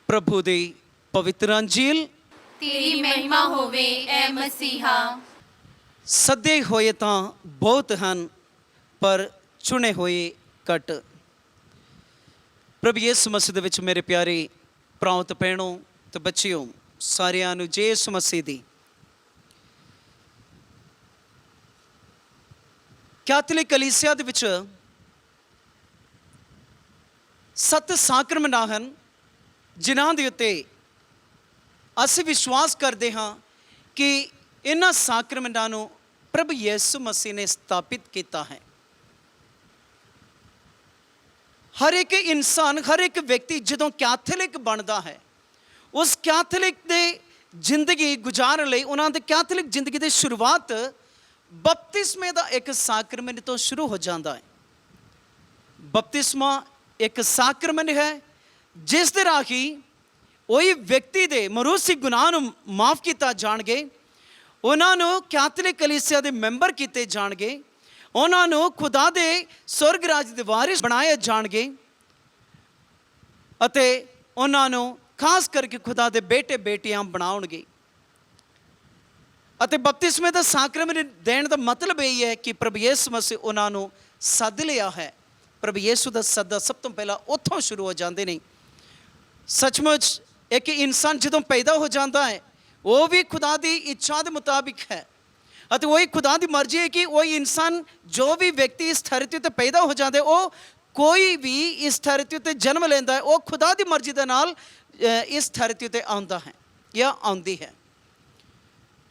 ਪ੍ਰਭੂ ਦੀ ਪਵਿੱਤਰ ਅੰਜੀਲ। ਤੇਰੀ ਮਹਿਮਾ ਹੋਵੇ ਐ ਮਸੀਹਾ। ਸੱਦੇ ਹੋਏ ਤਾਂ ਬਹੁਤ ਹਨ, ਪਰ ਚੁਣੇ ਹੋਏ ਘੱਟ। ਪ੍ਰਭੂ ਯਿਸੂ ਮਸੀਹ ਦੇ ਵਿੱਚ ਮੇਰੇ ਪਿਆਰੇ ਭਰਾਓ ਤੇ ਭੈਣੋ ਤੇ ਬੱਚਿਓ, ਸਾਰਿਆਂ ਨੂੰ ਯਿਸੂ ਮਸੀਹ ਦੀ ਕੈਥੋਲਿਕ ਕਲੀਸਿਆ ਦੇ ਵਿੱਚ 7 ਸਾਕਰਮੈਂਟ ਹਨ, ਜਿਨ੍ਹਾਂ ਦੇ ਉੱਤੇ ਅਸੀਂ ਵਿਸ਼ਵਾਸ ਕਰਦੇ ਹਾਂ ਕਿ ਇਹਨਾਂ ਸਾਕਰਮੈਂਟਾਂ ਨੂੰ ਪ੍ਰਭੂ ਯਿਸੂ ਮਸੀਹ ਨੇ ਸਥਾਪਿਤ ਕੀਤਾ ਹੈ। ਹਰ ਇੱਕ ਇਨਸਾਨ, ਹਰ ਇੱਕ ਵਿਅਕਤੀ ਜਦੋਂ ਕੈਥੋਲਿਕ ਬਣਦਾ ਹੈ, ਉਸ ਕੈਥੋਲਿਕ ਦੇ ਜ਼ਿੰਦਗੀ ਗੁਜ਼ਾਰਨ ਲਈ ਉਹਨਾਂ ਦੇ ਕੈਥੋਲਿਕ ਜ਼ਿੰਦਗੀ ਦੀ ਸ਼ੁਰੂਆਤ ਬਪਤਿਸਮੇ ਦਾ ਇੱਕ ਸਾਕਰਮੈਂਟ ਤੋਂ ਸ਼ੁਰੂ ਹੋ ਜਾਂਦਾ ਹੈ। ਬਪਤਿਸਮਾ ਇੱਕ ਸਾਕਰਮੈਂਟ ਹੈ ਜਿਸ ਦੇ ਰਾਹੀਂ ਉਹੀ ਵਿਅਕਤੀ ਦੇ ਮਰੂਸੀ ਗੁਨਾਹ ਨੂੰ ਮਾਫ ਕੀਤਾ ਜਾਣਗੇ, ਉਹਨਾਂ ਨੂੰ ਕੈਥੋਲਿਕ ਕਲੀਸਿਆ ਦੇ ਮੈਂਬਰ ਕੀਤੇ ਜਾਣਗੇ, ਉਹਨਾਂ ਨੂੰ ਖੁਦਾ ਦੇ ਸਵਰਗ ਰਾਜ ਦੇ ਵਾਰਿਸ ਬਣਾਏ ਜਾਣਗੇ ਅਤੇ ਉਹਨਾਂ ਨੂੰ ਖਾਸ ਕਰਕੇ ਖੁਦਾ ਦੇ ਬੇਟੇ ਬੇਟੀਆਂ ਬਣਾਉਣਗੇ। ਅਤੇ ਬਪਤਿਸਮੇ ਦਾ ਸਾਕਰਮੈਂਟ ਦੇਣ ਦਾ ਮਤਲਬ ਇਹ ਹੈ ਕਿ ਪ੍ਰਭੂ ਯਿਸੂ ਮਸੀਹ ਉਹਨਾਂ ਨੂੰ ਸੱਦ ਲਿਆ ਹੈ। ਪ੍ਰਭੂ ਯਿਸੂ ਦਾ ਸੱਦਾ ਸਭ ਤੋਂ ਪਹਿਲਾਂ ਉੱਥੋਂ ਸ਼ੁਰੂ ਹੋ ਜਾਂਦੇ ਨੇ। ਸੱਚਮੁੱਚ ਇੱਕ ਇਨਸਾਨ ਜਦੋਂ ਪੈਦਾ ਹੋ ਜਾਂਦਾ ਹੈ, ਉਹ ਵੀ ਖੁਦਾ ਦੀ ਇੱਛਾ ਦੇ ਮੁਤਾਬਿਕ ਹੈ ਅਤੇ ਉਹੀ ਖੁਦਾ ਦੀ ਮਰਜ਼ੀ ਹੈ ਕਿ ਉਹੀ ਇਨਸਾਨ, ਜੋ ਵੀ ਵਿਅਕਤੀ ਇਸ ਧਰਤੀ 'ਤੇ ਪੈਦਾ ਹੋ ਜਾਂਦੇ, ਉਹ ਕੋਈ ਵੀ ਇਸ ਧਰਤੀ 'ਤੇ ਜਨਮ ਲੈਂਦਾ ਹੈ, ਉਹ ਖੁਦਾ ਦੀ ਮਰਜ਼ੀ ਦੇ ਨਾਲ ਇਸ ਧਰਤੀ 'ਤੇ ਆਉਂਦਾ ਹੈ ਜਾਂ ਆਉਂਦੀ ਹੈ।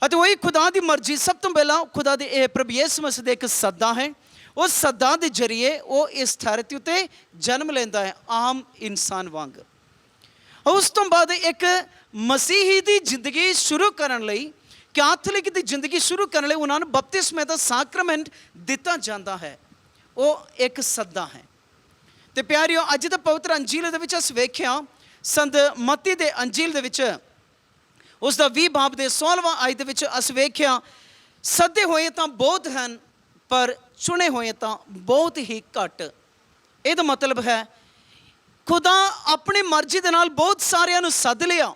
ਅਤੇ ਉਹੀ ਖੁਦਾ ਦੀ ਮਰਜ਼ੀ ਸਭ ਤੋਂ ਪਹਿਲਾਂ ਖੁਦਾ ਦੇ ਇਹ ਪ੍ਰਭੂ ਯਿਸੂ ਮਸੀਹ ਦਾ ਇੱਕ ਸੱਦਾ ਹੈ। ਉਸ ਸੱਦਾ ਦੇ ਜ਼ਰੀਏ ਉਹ ਇਸ ਧਰਤੀ ਉੱਤੇ ਜਨਮ ਲੈਂਦਾ ਹੈ ਆਮ ਇਨਸਾਨ ਵਾਂਗ। ਉਸ ਤੋਂ ਬਾਅਦ ਇੱਕ ਮਸੀਹੀ ਦੀ ਜ਼ਿੰਦਗੀ ਸ਼ੁਰੂ ਕਰਨ ਲਈ, ਕੈਥੋਲਿਕ ਦੀ ਜ਼ਿੰਦਗੀ ਸ਼ੁਰੂ ਕਰਨ ਲਈ ਉਹਨਾਂ ਨੂੰ ਬਪਤਿਸਮੇ ਦਾ ਸਾਕਰਮੈਂਟ ਦਿੱਤਾ ਜਾਂਦਾ ਹੈ। ਉਹ ਇੱਕ ਸੱਦਾ ਹੈ। ਤੇ ਪਿਆਰਿਓ, ਅੱਜ ਦਾ ਪਵਿੱਤਰ ਅੰਜੀਲ ਦੇ ਵਿੱਚ ਅਸੀਂ ਵੇਖਿਆ, ਸੰਤ ਮਤੀ ਦੇ ਅੰਜੀਲ ਦੇ ਵਿੱਚ ਉਸ ਦਾ 20 ਬਾਬ ਦੇ 16ਵਾਂ ਆਇਤ ਦੇ ਵਿੱਚ ਅਸੀਂ ਵੇਖਿਆ, ਸੱਦੇ ਹੋਏ ਤਾਂ ਬਹੁਤ ਹਨ, ਪਰ ਚੁਣੇ ਹੋਏ ਤਾਂ ਬਹੁਤ ਹੀ ਘੱਟ। ਇਹਦਾ ਮਤਲਬ ਹੈ ਖੁਦਾ ਆਪਣੀ ਮਰਜ਼ੀ ਦੇ ਨਾਲ ਬਹੁਤ ਸਾਰਿਆਂ ਨੂੰ ਸੱਦ ਲਿਆ।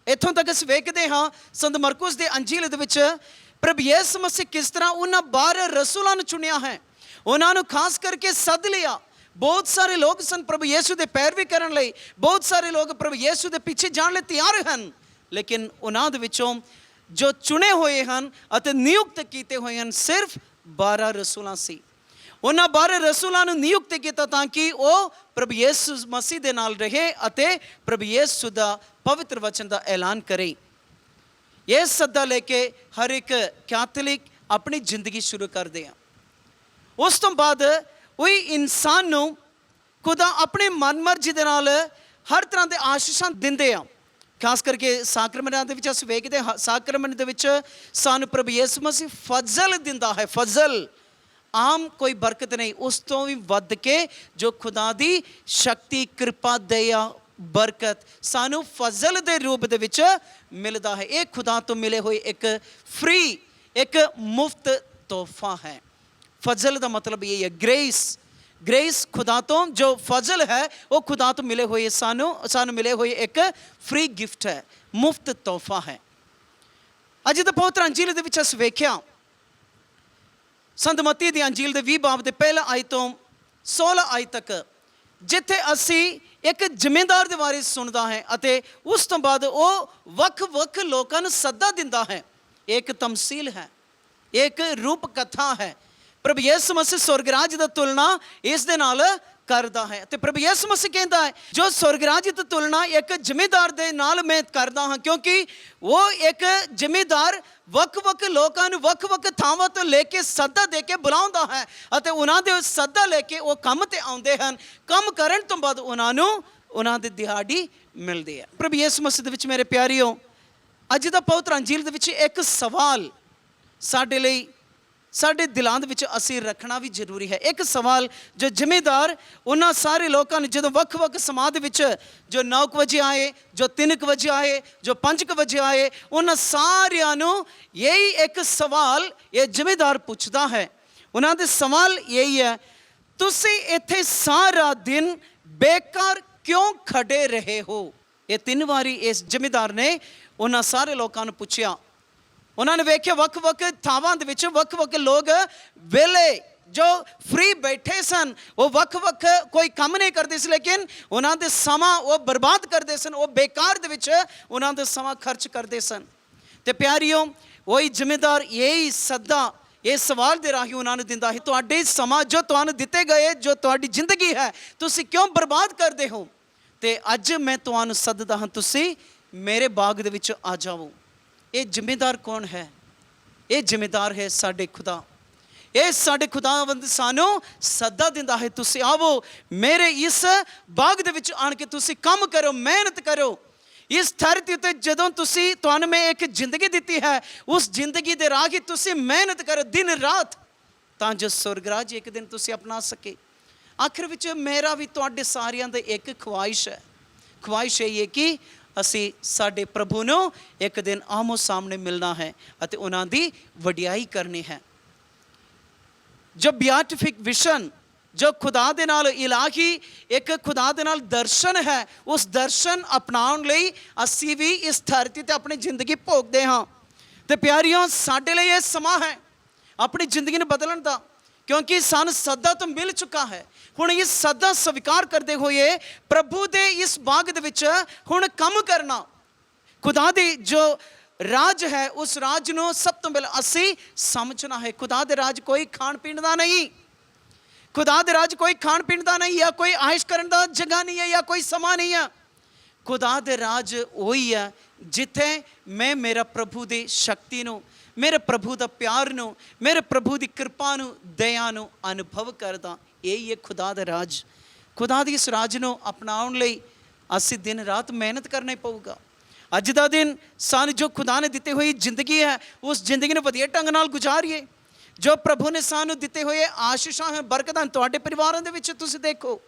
ਇੱਥੋਂ ਤੱਕ ਅਸੀਂ ਵੇਖਦੇ ਹਾਂ ਸੰਤ ਮਰਕੁਸ ਦੇ ਅੰਜੀਲ ਦੇ ਵਿੱਚ ਪ੍ਰਭੂ ਯਿਸੂ ਮਸੀਹ ਕਿਸ ਤਰ੍ਹਾਂ ਉਹਨਾਂ 12 ਰਸੂਲਾਂ ਨੂੰ ਚੁਣਿਆ ਹੈ, ਉਹਨਾਂ ਨੂੰ ਖਾਸ ਕਰਕੇ ਸੱਦ ਲਿਆ। ਬਹੁਤ ਸਾਰੇ ਲੋਕ ਸਨ ਪ੍ਰਭੂ ਯਿਸੂ ਦੇ ਪੈਰਵੀ ਕਰਨ ਲਈ, ਬਹੁਤ ਸਾਰੇ ਲੋਕ ਪ੍ਰਭੂ ਯਿਸੂ ਦੇ ਪਿੱਛੇ ਜਾਣ ਲਈ ਤਿਆਰ ਹਨ, ਲੇਕਿਨ ਉਹਨਾਂ ਦੇ ਵਿੱਚੋਂ ਜੋ ਚੁਣੇ ਹੋਏ ਹਨ ਅਤੇ ਨਿਯੁਕਤ ਕੀਤੇ ਹੋਏ ਹਨ ਸਿਰਫ 12 ਰਸੂਲਾਂ ਸੀ। ਉਹਨਾਂ 12 ਰਸੂਲਾਂ ਨੂੰ ਨਿਯੁਕਤ ਕੀਤਾ ਤਾਂ ਕਿ ਉਹ ਪ੍ਰਭੂ ਯਿਸੂ ਮਸੀਹ ਦੇ ਨਾਲ ਰਹੇ ਅਤੇ ਪ੍ਰਭੂ ਯਿਸੂ ਦਾ ਪਵਿੱਤਰ ਵਚਨ ਦਾ ਐਲਾਨ ਕਰੇ। ਇਹ ਸੱਦਾ ਲੈ ਕੇ ਹਰ ਇੱਕ ਕੈਥੋਲਿਕ ਆਪਣੀ ਜ਼ਿੰਦਗੀ ਸ਼ੁਰੂ ਕਰਦੇ ਆ। ਉਸ ਤੋਂ ਬਾਅਦ ਉਹੀ ਇਨਸਾਨ ਨੂੰ ਖੁਦਾ ਆਪਣੇ ਮਨਮਰਜ਼ੀ ਦੇ ਨਾਲ ਹਰ ਤਰ੍ਹਾਂ ਦੇ ਆਸ਼ੀਸ਼ਾਂ ਦਿੰਦੇ ਆ। ਖਾਸ ਕਰਕੇ ਸਾਕਰਮੈਂਟਾਂ ਦੇ ਵਿੱਚ ਅਸੀਂ ਵੇਖਦੇ ਹਾਂ, ਸਾਕਰਮੈਂਟ ਦੇ ਵਿੱਚ ਸਾਨੂੰ ਪ੍ਰਭੂ ਯਿਸੂ ਮਸੀਹ ਫਜ਼ਲ ਦਿੰਦਾ ਹੈ। ਫਜ਼ਲ ਆਮ ਕੋਈ ਬਰਕਤ ਨਹੀਂ, ਉਸ ਤੋਂ ਵੀ ਵੱਧ ਕੇ ਜੋ ਖੁਦਾ ਦੀ ਸ਼ਕਤੀ, ਕਿਰਪਾ, ਦਇਆ, ਬਰਕਤ ਸਾਨੂੰ ਫਜ਼ਲ ਦੇ ਰੂਪ ਦੇ ਵਿੱਚ ਮਿਲਦਾ ਹੈ। ਇਹ ਖੁਦਾ ਤੋਂ ਮਿਲੇ ਹੋਏ ਇੱਕ ਫ੍ਰੀ, ਇੱਕ ਮੁਫਤ ਤੋਹਫਾ ਹੈ। ਫਜ਼ਲ ਦਾ ਮਤਲਬ ਇਹ ਹੈ ਗ੍ਰੇਸ। ਗ੍ਰੇਸ ਖੁਦਾ ਤੋਂ, ਜੋ ਫਜ਼ਲ ਹੈ ਉਹ ਖੁਦਾ ਤੋਂ ਮਿਲੇ ਹੋਏ ਸਾਨੂੰ ਮਿਲੇ ਹੋਏ ਇੱਕ ਫ੍ਰੀ ਗਿਫਟ ਹੈ, ਮੁਫਤ ਤੋਹਫਾ ਹੈ। ਅੱਜ ਦੇ ਪਵਿੱਤਰ ਅੰਜੀਲ ਦੇ ਵਿੱਚ ਅਸੀਂ ਵੇਖਿਆ ਸੰਤ ਮੱਤੀ ਦੀ ਅੰਜੀਲ ਦੇ 20 ਬਾਬ ਦੇ ਪਹਿਲਾ ਆਇਤ ਤੋਂ 16 ਆਇਤ ਤੱਕ, ਜਿੱਥੇ ਅਸੀਂ ਇੱਕ ਜ਼ਿਮੀਂਦਾਰ ਦੇ ਬਾਰੇ ਸੁਣਦਾ ਹੈ ਅਤੇ ਉਸ ਤੋਂ ਬਾਅਦ ਉਹ ਵੱਖ-ਵੱਖ ਲੋਕਾਂ ਨੂੰ ਸੱਦਾ ਦਿੰਦਾ ਹੈ। ਇੱਕ ਤਮਸੀਲ ਹੈ, ਇੱਕ ਰੂਪ ਕਥਾ ਹੈ। ਪ੍ਰਭੂ ਯਿਸੂ ਮਸੀਹ ਸਵਰਗਰਾਜ ਦਾ ਤੁਲਨਾ ਇਸ ਦੇ ਨਾਲ ਕਰਦਾ ਹੈ ਤੇ ਪ੍ਰਭੂ ਯਿਸੂ ਮਸੀਹ ਕਹਿੰਦਾ ਹੈ ਜੋ ਸਵਰਗਰਾਜ ਦੀ ਤੁਲਨਾ ਇੱਕ ਜ਼ਿਮੀਂਦਾਰ ਦੇ ਨਾਲ ਮੈਂ ਕਰਦਾ ਹਾਂ, ਕਿਉਂਕਿ ਉਹ ਇੱਕ ਜ਼ਿਮੀਂਦਾਰ ਵੱਖ-ਵੱਖ ਲੋਕਾਂ ਨੂੰ ਵੱਖ-ਵੱਖ ਥਾਵਾਂ ਤੋਂ ਲੈ ਕੇ ਸੱਦਾ ਦੇ ਕੇ ਬੁਲਾਉਂਦਾ ਹੈ ਅਤੇ ਉਹਨਾਂ ਦੇ ਸੱਦਾ ਲੈ ਕੇ ਉਹ ਕੰਮ ਤੇ ਆਉਂਦੇ ਹਨ। ਕੰਮ ਕਰਨ ਤੋਂ ਬਾਅਦ ਉਹਨਾਂ ਨੂੰ ਉਹਨਾਂ ਦੀ ਦਿਹਾੜੀ ਮਿਲਦੀ ਹੈ। ਪ੍ਰਭੂ ਯਿਸੂ ਮਸੀਹ ਦੇ ਵਿੱਚ ਮੇਰੇ ਪਿਆਰਿਓ, ਅੱਜ ਦਾ ਪਵਿੱਤਰ ਅੰਜੀਲ ਦੇ ਵਿੱਚ ਇੱਕ ਸਵਾਲ ਸਾਡੇ ਲਈ, ਸਾਡੇ ਦਿਲਾਂ ਦੇ ਵਿੱਚ ਅਸੀਂ ਰੱਖਣਾ ਵੀ ਜ਼ਰੂਰੀ ਹੈ। ਇੱਕ ਸਵਾਲ ਜੋ ਜ਼ਿਮੀਂਦਾਰ ਉਹਨਾਂ ਸਾਰੇ ਲੋਕਾਂ ਨੂੰ ਜਦੋਂ ਵੱਖ-ਵੱਖ ਸਮਾਂ ਦੇ ਵਿੱਚ ਜੋ 9 ਵਜੇ ਆਏ, ਜੋ 3 ਵਜੇ ਆਏ, ਜੋ 5 ਵਜੇ ਆਏ, ਉਹਨਾਂ ਸਾਰਿਆਂ ਨੂੰ ਯਹੀ ਇੱਕ ਸਵਾਲ ਇਹ ਜ਼ਿਮੀਂਦਾਰ ਪੁੱਛਦਾ ਹੈ। ਉਹਨਾਂ ਦੇ ਸਵਾਲ ਯਹੀ ਹੈ, ਤੁਸੀਂ ਇੱਥੇ ਸਾਰਾ ਦਿਨ ਬੇਕਾਰ ਕਿਉਂ ਖੜੇ ਰਹੇ ਹੋ? ਇਹ 3 ਵਾਰੀ ਇਸ ਜ਼ਿਮੀਂਦਾਰ ਨੇ ਉਹਨਾਂ ਸਾਰੇ ਲੋਕਾਂ ਨੂੰ ਪੁੱਛਿਆ। ਉਹਨਾਂ ਨੇ ਵੇਖਿਆ ਵੱਖ-ਵੱਖ ਥਾਵਾਂ ਦੇ ਵਿੱਚ ਵੱਖ-ਵੱਖ ਲੋਕ ਵਿਹਲੇ ਜੋ ਫ੍ਰੀ ਬੈਠੇ ਸਨ, ਉਹ ਵੱਖ-ਵੱਖ ਕੋਈ ਕੰਮ ਨਹੀਂ ਕਰਦੇ ਸੀ, ਲੇਕਿਨ ਉਹਨਾਂ ਦੇ ਸਮਾਂ ਉਹ ਬਰਬਾਦ ਕਰਦੇ ਸਨ, ਉਹ ਬੇਕਾਰ ਦੇ ਵਿੱਚ ਉਹਨਾਂ ਦਾ ਸਮਾਂ ਖਰਚ ਕਰਦੇ ਸਨ। ਤੇ ਪਿਆਰਿਓ, ਉਹੀ ਜ਼ਿਮੀਂਦਾਰ ਇਹੀ ਸੱਦਾ ਇਸ ਸਵਾਲ ਦੇ ਰਾਹੀਂ ਉਹਨਾਂ ਨੂੰ ਦਿੰਦਾ ਹੈ, ਤੁਹਾਡੇ ਸਮਾਂ ਜੋ ਤੁਹਾਨੂੰ ਦਿੱਤੇ ਗਏ, ਜੋ ਤੁਹਾਡੀ ਜ਼ਿੰਦਗੀ ਹੈ, ਤੁਸੀਂ ਕਿਉਂ ਬਰਬਾਦ ਕਰਦੇ ਹੋ? ਤੇ ਅੱਜ ਮੈਂ ਤੁਹਾਨੂੰ ਸੱਦਦਾ ਹਾਂ, ਤੁਸੀਂ ਮੇਰੇ ਬਾਗ ਦੇ ਵਿੱਚ ਆ ਜਾਓ। ਇਹ ਜ਼ਿਮੀਂਦਾਰ ਕੌਣ ਹੈ? ਇਹ ਜ਼ਿਮੀਂਦਾਰ ਹੈ ਸਾਡੇ ਖੁਦਾ। ਇਹ ਸਾਡੇ ਖੁਦਾਵੰਦ ਸਾਨੂੰ ਸੱਦਾ ਦਿੰਦਾ ਹੈ, ਤੁਸੀਂ ਆਵੋ ਮੇਰੇ ਇਸ ਬਾਗ ਦੇ ਵਿੱਚ ਆਣ ਕੇ ਤੁਸੀਂ ਕੰਮ ਕਰੋ, ਮਿਹਨਤ ਕਰੋ। ਇਸ ਧਰਤੀ ਉੱਤੇ ਜਦੋਂ ਤੁਹਾਨੂੰ ਮੈਂ ਇੱਕ ਜ਼ਿੰਦਗੀ ਦਿੱਤੀ ਹੈ, ਉਸ ਜ਼ਿੰਦਗੀ ਦੇ ਰਾਹ ਹੀ ਤੁਸੀਂ ਮਿਹਨਤ ਕਰੋ ਦਿਨ ਰਾਤ, ਤਾਂ ਜੋ ਸਵਰਗਰਾਜ ਇੱਕ ਦਿਨ ਤੁਸੀਂ ਅਪਣਾ ਸਕੇ। ਆਖਿਰ ਵਿੱਚ ਮੇਰਾ ਵੀ ਤੁਹਾਡੇ ਸਾਰਿਆਂ ਦਾ ਇੱਕ ਖੁਆਇਸ਼ ਹੈ। ਖੁਆਇਸ਼ ਇਹ ਹੈ ਕਿ ਅਸੀਂ ਸਾਡੇ ਪ੍ਰਭੂ ਨੂੰ ਇੱਕ ਦਿਨ ਆਮੋ ਸਾਹਮਣੇ ਮਿਲਣਾ ਹੈ ਅਤੇ ਉਹਨਾਂ ਦੀ ਵਡਿਆਈ ਕਰਨੀ ਹੈ। ਜੋ ਬਿਆਟੀਫਿਕ ਵਿਸ਼ਨ, ਜੋ ਖੁਦਾ ਦੇ ਨਾਲ ਇਲਾਹੀ ਇੱਕ ਖੁਦਾ ਦੇ ਨਾਲ ਦਰਸ਼ਨ ਹੈ, ਉਸ ਦਰਸ਼ਨ ਅਪਣਾਉਣ ਲਈ ਅਸੀਂ ਵੀ ਇਸ ਧਰਤੀ ਤੇ ਆਪਣੀ ਜ਼ਿੰਦਗੀ ਭੋਗਦੇ ਹਾਂ। ਤੇ ਪਿਆਰਿਓ, ਸਾਡੇ ਲਈ ਇਹ ਸਮਾਂ ਹੈ ਆਪਣੀ ਜ਼ਿੰਦਗੀ ਨੂੰ ਬਦਲਣ ਦਾ, ਕਿਉਂਕਿ ਸਾਨੂੰ ਸੱਦਾ ਤਾਂ ਮਿਲ ਚੁੱਕਾ ਹੈ। ਹੁਣ ਇਸ ਸੱਦਾ ਸਵੀਕਾਰ ਕਰਦੇ ਹੋਏ ਪ੍ਰਭੂ ਦੇ ਇਸ ਬਾਗ ਦੇ ਵਿੱਚ ਹੁਣ ਕੰਮ ਕਰਨਾ, ਖੁਦਾ ਦੀ ਜੋ ਰਾਜ ਹੈ ਉਸ ਰਾਜ ਨੂੰ ਸਭ ਤੋਂ ਪਹਿਲਾਂ ਅਸੀਂ ਸਮਝਣਾ ਹੈ। ਖੁਦਾ ਦੇ ਰਾਜ ਕੋਈ ਖਾਣ ਪੀਣ ਦਾ ਨਹੀਂ, ਖੁਦਾ ਦੇ ਰਾਜ ਕੋਈ ਖਾਣ ਪੀਣ ਦਾ ਨਹੀਂ, ਜਾਂ ਕੋਈ ਆਇਸ਼ ਕਰਨ ਦਾ ਜਗ੍ਹਾ ਨਹੀਂ ਹੈ, ਜਾਂ ਕੋਈ ਸਮਾਂ ਨਹੀਂ ਹੈ। ਖੁਦਾ ਦੇ ਰਾਜ ਉਹੀ ਹੈ ਜਿੱਥੇ ਮੈਂ ਮੇਰਾ ਪ੍ਰਭੂ ਦੀ ਸ਼ਕਤੀ ਨੂੰ, ਮੇਰੇ ਪ੍ਰਭੂ ਦਾ ਪਿਆਰ ਨੂੰ, ਮੇਰੇ ਪ੍ਰਭੂ ਦੀ ਕਿਰਪਾ ਨੂੰ, ਦਇਆ ਨੂੰ ਅਨੁਭਵ ਕਰਦਾ। ਇਹ ਹੈ ਖੁਦਾ ਦਾ ਰਾਜ। ਖੁਦਾ ਦੀ ਇਸ ਰਾਜ ਨੂੰ ਅਪਣਾਉਣ ਲਈ ਅਸੀਂ ਦਿਨ ਰਾਤ ਮਿਹਨਤ ਕਰਨਾ ਪਊਗਾ। ਅੱਜ ਦਾ ਦਿਨ ਸਾਨੂੰ ਜੋ ਖੁਦਾ ਨੇ ਦਿੱਤੀ ਹੋਈ ਜ਼ਿੰਦਗੀ ਹੈ, ਉਸ ਜ਼ਿੰਦਗੀ ਨੂੰ ਵਧੀਆ ਢੰਗ ਨਾਲ ਗੁਜ਼ਾਰੀਏ। ਜੋ ਪ੍ਰਭੂ ਨੇ ਸਾਨੂੰ ਦਿੱਤੇ ਹੋਏ ਆਸ਼ੀਸ਼ਾਂ ਹੈ, ਬਰਕਤਾਂ, ਤੁਹਾਡੇ ਪਰਿਵਾਰਾਂ ਦੇ ਵਿੱਚ ਤੁਸੀਂ ਦੇਖੋ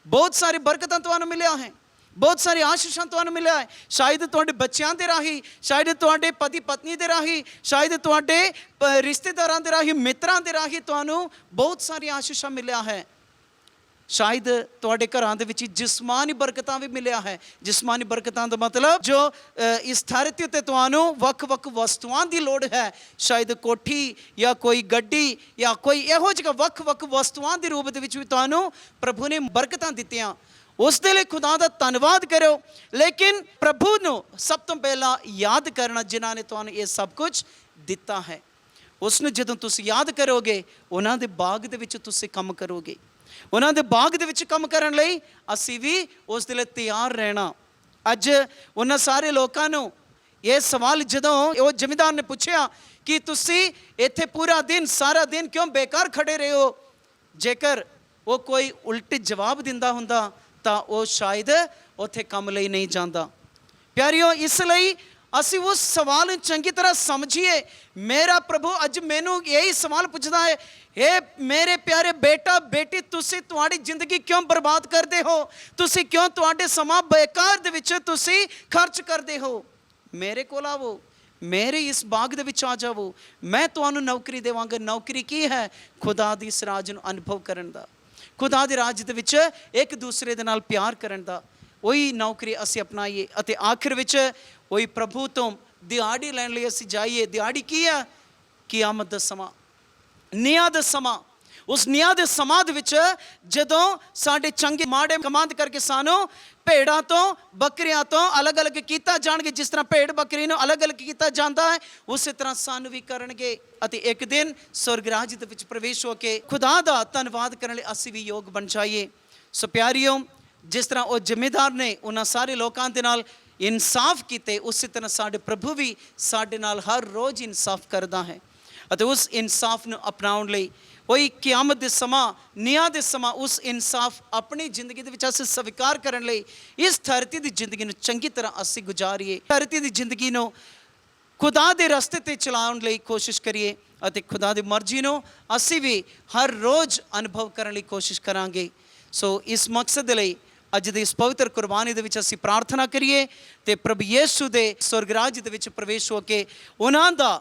ਬਹੁਤ ਸਾਰੀ ਬਰਕਤਾਂ ਤੁਹਾਨੂੰ ਮਿਲਿਆ ਹੈ, ਬਹੁਤ ਸਾਰੀ ਆਸ਼ੀਸ਼ਾਂ ਤੁਹਾਨੂੰ ਮਿਲਿਆ ਹੈ। ਸ਼ਾਇਦ ਤੁਹਾਡੇ ਬੱਚਿਆਂ ਦੇ ਰਾਹੀਂ, ਸ਼ਾਇਦ ਤੁਹਾਡੇ ਪਤੀ ਪਤਨੀ ਦੇ ਰਾਹੀਂ, ਸ਼ਾਇਦ ਤੁਹਾਡੇ ਰਿਸ਼ਤੇਦਾਰਾਂ ਦੇ ਰਾਹੀਂ, ਮਿੱਤਰਾਂ ਦੇ ਰਾਹੀਂ ਤੁਹਾਨੂੰ ਬਹੁਤ ਸਾਰੀ ਆਸ਼ੀਸ਼ਾਂ ਮਿਲਿਆ ਹੈ। ਸ਼ਾਇਦ ਤੁਹਾਡੇ ਘਰਾਂ ਦੇ ਵਿੱਚ ਜਿਸਮਾਨੀ ਬਰਕਤਾਂ ਵੀ ਮਿਲਿਆ ਹੈ। ਜਿਸਮਾਨੀ ਬਰਕਤਾਂ ਦਾ ਮਤਲਬ ਜੋ ਇਸ ਧਰਤੀ ਉੱਤੇ ਤੁਹਾਨੂੰ ਵੱਖ-ਵੱਖ ਵਸਤੂਆਂ ਦੀ ਲੋੜ ਹੈ, ਸ਼ਾਇਦ ਕੋਠੀ ਜਾਂ ਕੋਈ ਗੱਡੀ ਜਾਂ ਕੋਈ ਇਹੋ ਜਿਹਾ ਵੱਖ-ਵੱਖ ਵਸਤੂਆਂ ਦੇ ਰੂਪ ਦੇ ਵਿੱਚ ਵੀ ਤੁਹਾਨੂੰ ਪ੍ਰਭੂ ਨੇ ਬਰਕਤਾਂ ਦਿੱਤੀਆਂ। ਉਸ ਦੇ ਲਈ ਖੁਦਾ ਦਾ ਧੰਨਵਾਦ ਕਰੋ। ਲੇਕਿਨ ਪ੍ਰਭੂ ਨੂੰ ਸਭ ਤੋਂ ਪਹਿਲਾਂ ਯਾਦ ਕਰਨਾ, ਜਿਨ੍ਹਾਂ ਨੇ ਤੁਹਾਨੂੰ ਇਹ ਸਭ ਕੁਝ ਦਿੱਤਾ ਹੈ। ਉਸ ਨੂੰ ਜਦੋਂ ਤੁਸੀਂ ਯਾਦ ਕਰੋਗੇ, ਉਹਨਾਂ ਦੇ ਬਾਗ ਦੇ ਵਿੱਚ ਤੁਸੀਂ ਕੰਮ ਕਰੋਗੇ। ਉਹਨਾਂ ਦੇ ਬਾਗ ਦੇ ਵਿੱਚ ਕੰਮ ਕਰਨ ਲਈ ਅਸੀਂ ਵੀ ਉਸ ਦੇ ਲਈ ਤਿਆਰ ਰਹਿਣਾ। ਅੱਜ ਉਹਨਾਂ ਸਾਰੇ ਲੋਕਾਂ ਨੂੰ ਇਹ ਸਵਾਲ ਜਦੋਂ ਉਹ ਜ਼ਿਮੀਂਦਾਰ ਨੇ ਪੁੱਛਿਆ ਕਿ ਤੁਸੀਂ ਇੱਥੇ ਪੂਰਾ ਦਿਨ, ਸਾਰਾ ਦਿਨ ਕਿਉਂ ਬੇਕਾਰ ਖੜੇ ਰਹੇ ਹੋ, ਜੇਕਰ ਉਹ ਕੋਈ ਉਲਟ ਜਵਾਬ ਦਿੰਦਾ ਹੁੰਦਾ ਤਾਂ ਉਹ ਸ਼ਾਇਦ ਉੱਥੇ ਕੰਮ ਲਈ ਨਹੀਂ ਜਾਂਦਾ। ਪਿਆਰਿਓ, ਇਸ ਲਈ ਅਸੀਂ ਉਸ ਸਵਾਲ ਨੂੰ ਚੰਗੀ ਤਰ੍ਹਾਂ ਸਮਝੀਏ। ਮੇਰਾ ਪ੍ਰਭੂ ਅੱਜ ਮੈਨੂੰ ਇਹੀ ਸਵਾਲ ਪੁੱਛਦਾ ਹੈ, ਇਹ ਮੇਰੇ ਪਿਆਰੇ ਬੇਟਾ ਬੇਟੀ, ਤੁਸੀਂ ਤੁਹਾਡੀ ਜ਼ਿੰਦਗੀ ਕਿਉਂ ਬਰਬਾਦ ਕਰਦੇ ਹੋ? ਤੁਸੀਂ ਕਿਉਂ ਤੁਹਾਡੇ ਸਮਾਂ ਬੇਕਾਰ ਦੇ ਵਿੱਚ ਤੁਸੀਂ ਖਰਚ ਕਰਦੇ ਹੋ? ਮੇਰੇ ਕੋਲ ਆਵੋ, ਮੇਰੇ ਇਸ ਬਾਗ ਦੇ ਵਿੱਚ ਆ ਜਾਵੋ, ਮੈਂ ਤੁਹਾਨੂੰ ਨੌਕਰੀ ਦੇਵਾਂਗਾ। ਨੌਕਰੀ ਕੀ ਹੈ? ਖੁਦਾ ਦੀ ਇਸ ਰਾਜ ਨੂੰ ਅਨੁਭਵ ਕਰਨ ਦਾ, ਖੁਦਾ ਦੇ ਰਾਜ ਦੇ ਵਿੱਚ ਇੱਕ ਦੂਸਰੇ ਦੇ ਨਾਲ ਪਿਆਰ ਕਰਨ ਦਾ। ਉਹੀ ਨੌਕਰੀ ਅਸੀਂ ਅਪਣਾਈਏ ਅਤੇ ਆਖਿਰ ਵਿੱਚ ਉਹੀ ਪ੍ਰਭੂ ਤੋਂ ਦਿਹਾੜੀ ਲੈਣ ਲਈ ਅਸੀਂ ਜਾਈਏ। ਦਿਹਾੜੀ ਕੀ ਹੈ? ਕਿਆਮਤ ਦਾ ਸਮਾਂ, ਨਿਆਂ ਦਾ ਸਮਾਂ। ਉਸ ਨਿਆਂ ਦੇ ਸਮਾਂ ਦੇ ਵਿੱਚ ਜਦੋਂ ਸਾਡੇ ਚੰਗੇ ਮਾੜੇ ਕਮਾਂਡ ਕਰਕੇ ਸਾਨੂੰ ਭੇਡਾਂ ਤੋਂ ਬੱਕਰੀਆਂ ਤੋਂ ਅਲੱਗ-ਅਲੱਗ ਕੀਤਾ ਜਾਣਗੇ, ਜਿਸ ਤਰ੍ਹਾਂ ਭੇਡ ਬੱਕਰੀ ਨੂੰ ਅਲੱਗ-ਅਲੱਗ ਕੀਤਾ ਜਾਂਦਾ ਹੈ, ਉਸੇ ਤਰ੍ਹਾਂ ਸਾਨੂੰ ਵੀ ਕਰਨਗੇ ਅਤੇ ਇੱਕ ਦਿਨ ਸਵਰਗ ਰਾਜ ਦੇ ਵਿੱਚ ਪ੍ਰਵੇਸ਼ ਹੋ ਕੇ ਖੁਦਾ ਦਾ ਧੰਨਵਾਦ ਕਰਨ ਲਈ ਅਸੀਂ ਵੀ ਯੋਗ ਬਣ ਜਾਈਏ। ਸੋ ਪਿਆਰਿਓ, ਜਿਸ ਤਰ੍ਹਾਂ ਉਹ ਜ਼ਿੰਮੇਦਾਰ ਨੇ ਉਹਨਾਂ ਸਾਰੇ ਲੋਕਾਂ ਦੇ ਨਾਲ ਇਨਸਾਫ ਕੀਤੇ, ਉਸੇ ਤਰ੍ਹਾਂ ਸਾਡੇ ਪ੍ਰਭੂ ਵੀ ਸਾਡੇ ਨਾਲ ਹਰ ਰੋਜ਼ ਇਨਸਾਫ ਕਰਦਾ ਹੈ। ਅਤੇ ਉਸ ਇਨਸਾਫ ਨੂੰ ਅਪਣਾਉਣ ਲਈ ਉਹੀ ਕਿਆਮਤ ਦੇ ਸਮਾਂ, ਨਿਆਂ ਦੇ ਸਮਾਂ, ਉਸ ਇਨਸਾਫ ਆਪਣੀ ਜ਼ਿੰਦਗੀ ਦੇ ਵਿੱਚ ਅਸੀਂ ਸਵੀਕਾਰ ਕਰਨ ਲਈ ਇਸ ਧਰਤੀ ਦੀ ਜ਼ਿੰਦਗੀ ਨੂੰ ਚੰਗੀ ਤਰ੍ਹਾਂ ਅਸੀਂ ਗੁਜ਼ਾਰੀਏ। ਧਰਤੀ ਦੀ ਜ਼ਿੰਦਗੀ ਨੂੰ ਖੁਦਾ ਦੇ ਰਸਤੇ 'ਤੇ ਚਲਾਉਣ ਲਈ ਕੋਸ਼ਿਸ਼ ਕਰੀਏ ਅਤੇ ਖੁਦਾ ਦੀ ਮਰਜ਼ੀ ਨੂੰ ਅਸੀਂ ਵੀ ਹਰ ਰੋਜ਼ ਅਨੁਭਵ ਕਰਨ ਲਈ ਕੋਸ਼ਿਸ਼ ਕਰਾਂਗੇ। ਸੋ ਇਸ ਮਕਸਦ ਦੇ ਲਈ ਅੱਜ ਦੀ ਇਸ ਪਵਿੱਤਰ ਕੁਰਬਾਨੀ ਦੇ ਵਿੱਚ ਅਸੀਂ ਪ੍ਰਾਰਥਨਾ ਕਰੀਏ ਤੇ ਪ੍ਰਭੂ ਯਿਸੂ ਦੇ ਸਵਰਗ ਰਾਜ ਦੇ ਵਿੱਚ ਪ੍ਰਵੇਸ਼ ਹੋ ਕੇ ਉਹਨਾਂ ਦਾ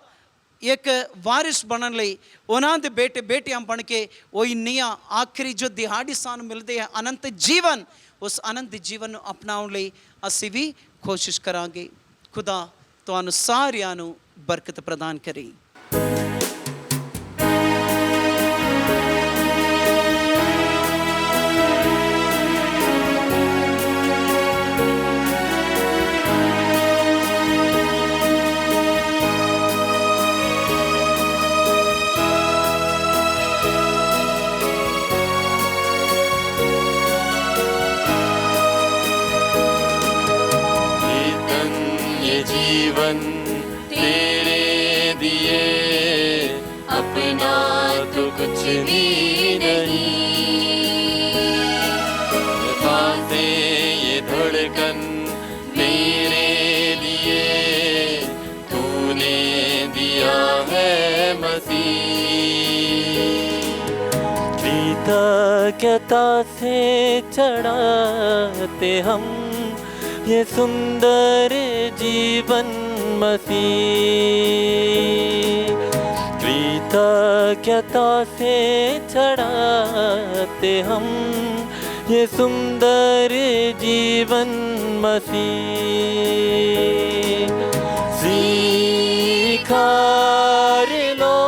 ਇੱਕ ਵਾਰਿਸ ਬਣਨ ਲਈ, ਉਹਨਾਂ ਦੇ ਬੇਟੇ ਬੇਟੀਆਂ ਬਣ ਕੇ ਉਹੀ ਨਿਆਂ, ਆਖਰੀ ਜੋ ਦਿਹਾੜੀ ਸਾਨੂੰ ਮਿਲਦੇ ਹੈ ਅਨੰਤ ਜੀਵਨ, ਉਸ ਅਨੰਤ ਜੀਵਨ ਨੂੰ ਅਪਣਾਉਣ ਲਈ ਅਸੀਂ ਵੀ ਕੋਸ਼ਿਸ਼ ਕਰਾਂਗੇ। ਖੁਦਾ ਤੁਹਾਨੂੰ ਸਾਰਿਆਂ ਨੂੰ ਬਰਕਤ ਪ੍ਰਦਾਨ ਕਰੇ। जीवन तेरे दिए, अपना तो कुछ भी नहीं। सांसें ये धड़कन तेरे लिए तूने दिया है मसीह। कृतज्ञता से चढ़ाते हम ये सुंदर जीवन मसीह। कृतज्ञता से चढ़ाते हम ये सुंदर जीवन मसीह। स्वीकार लो,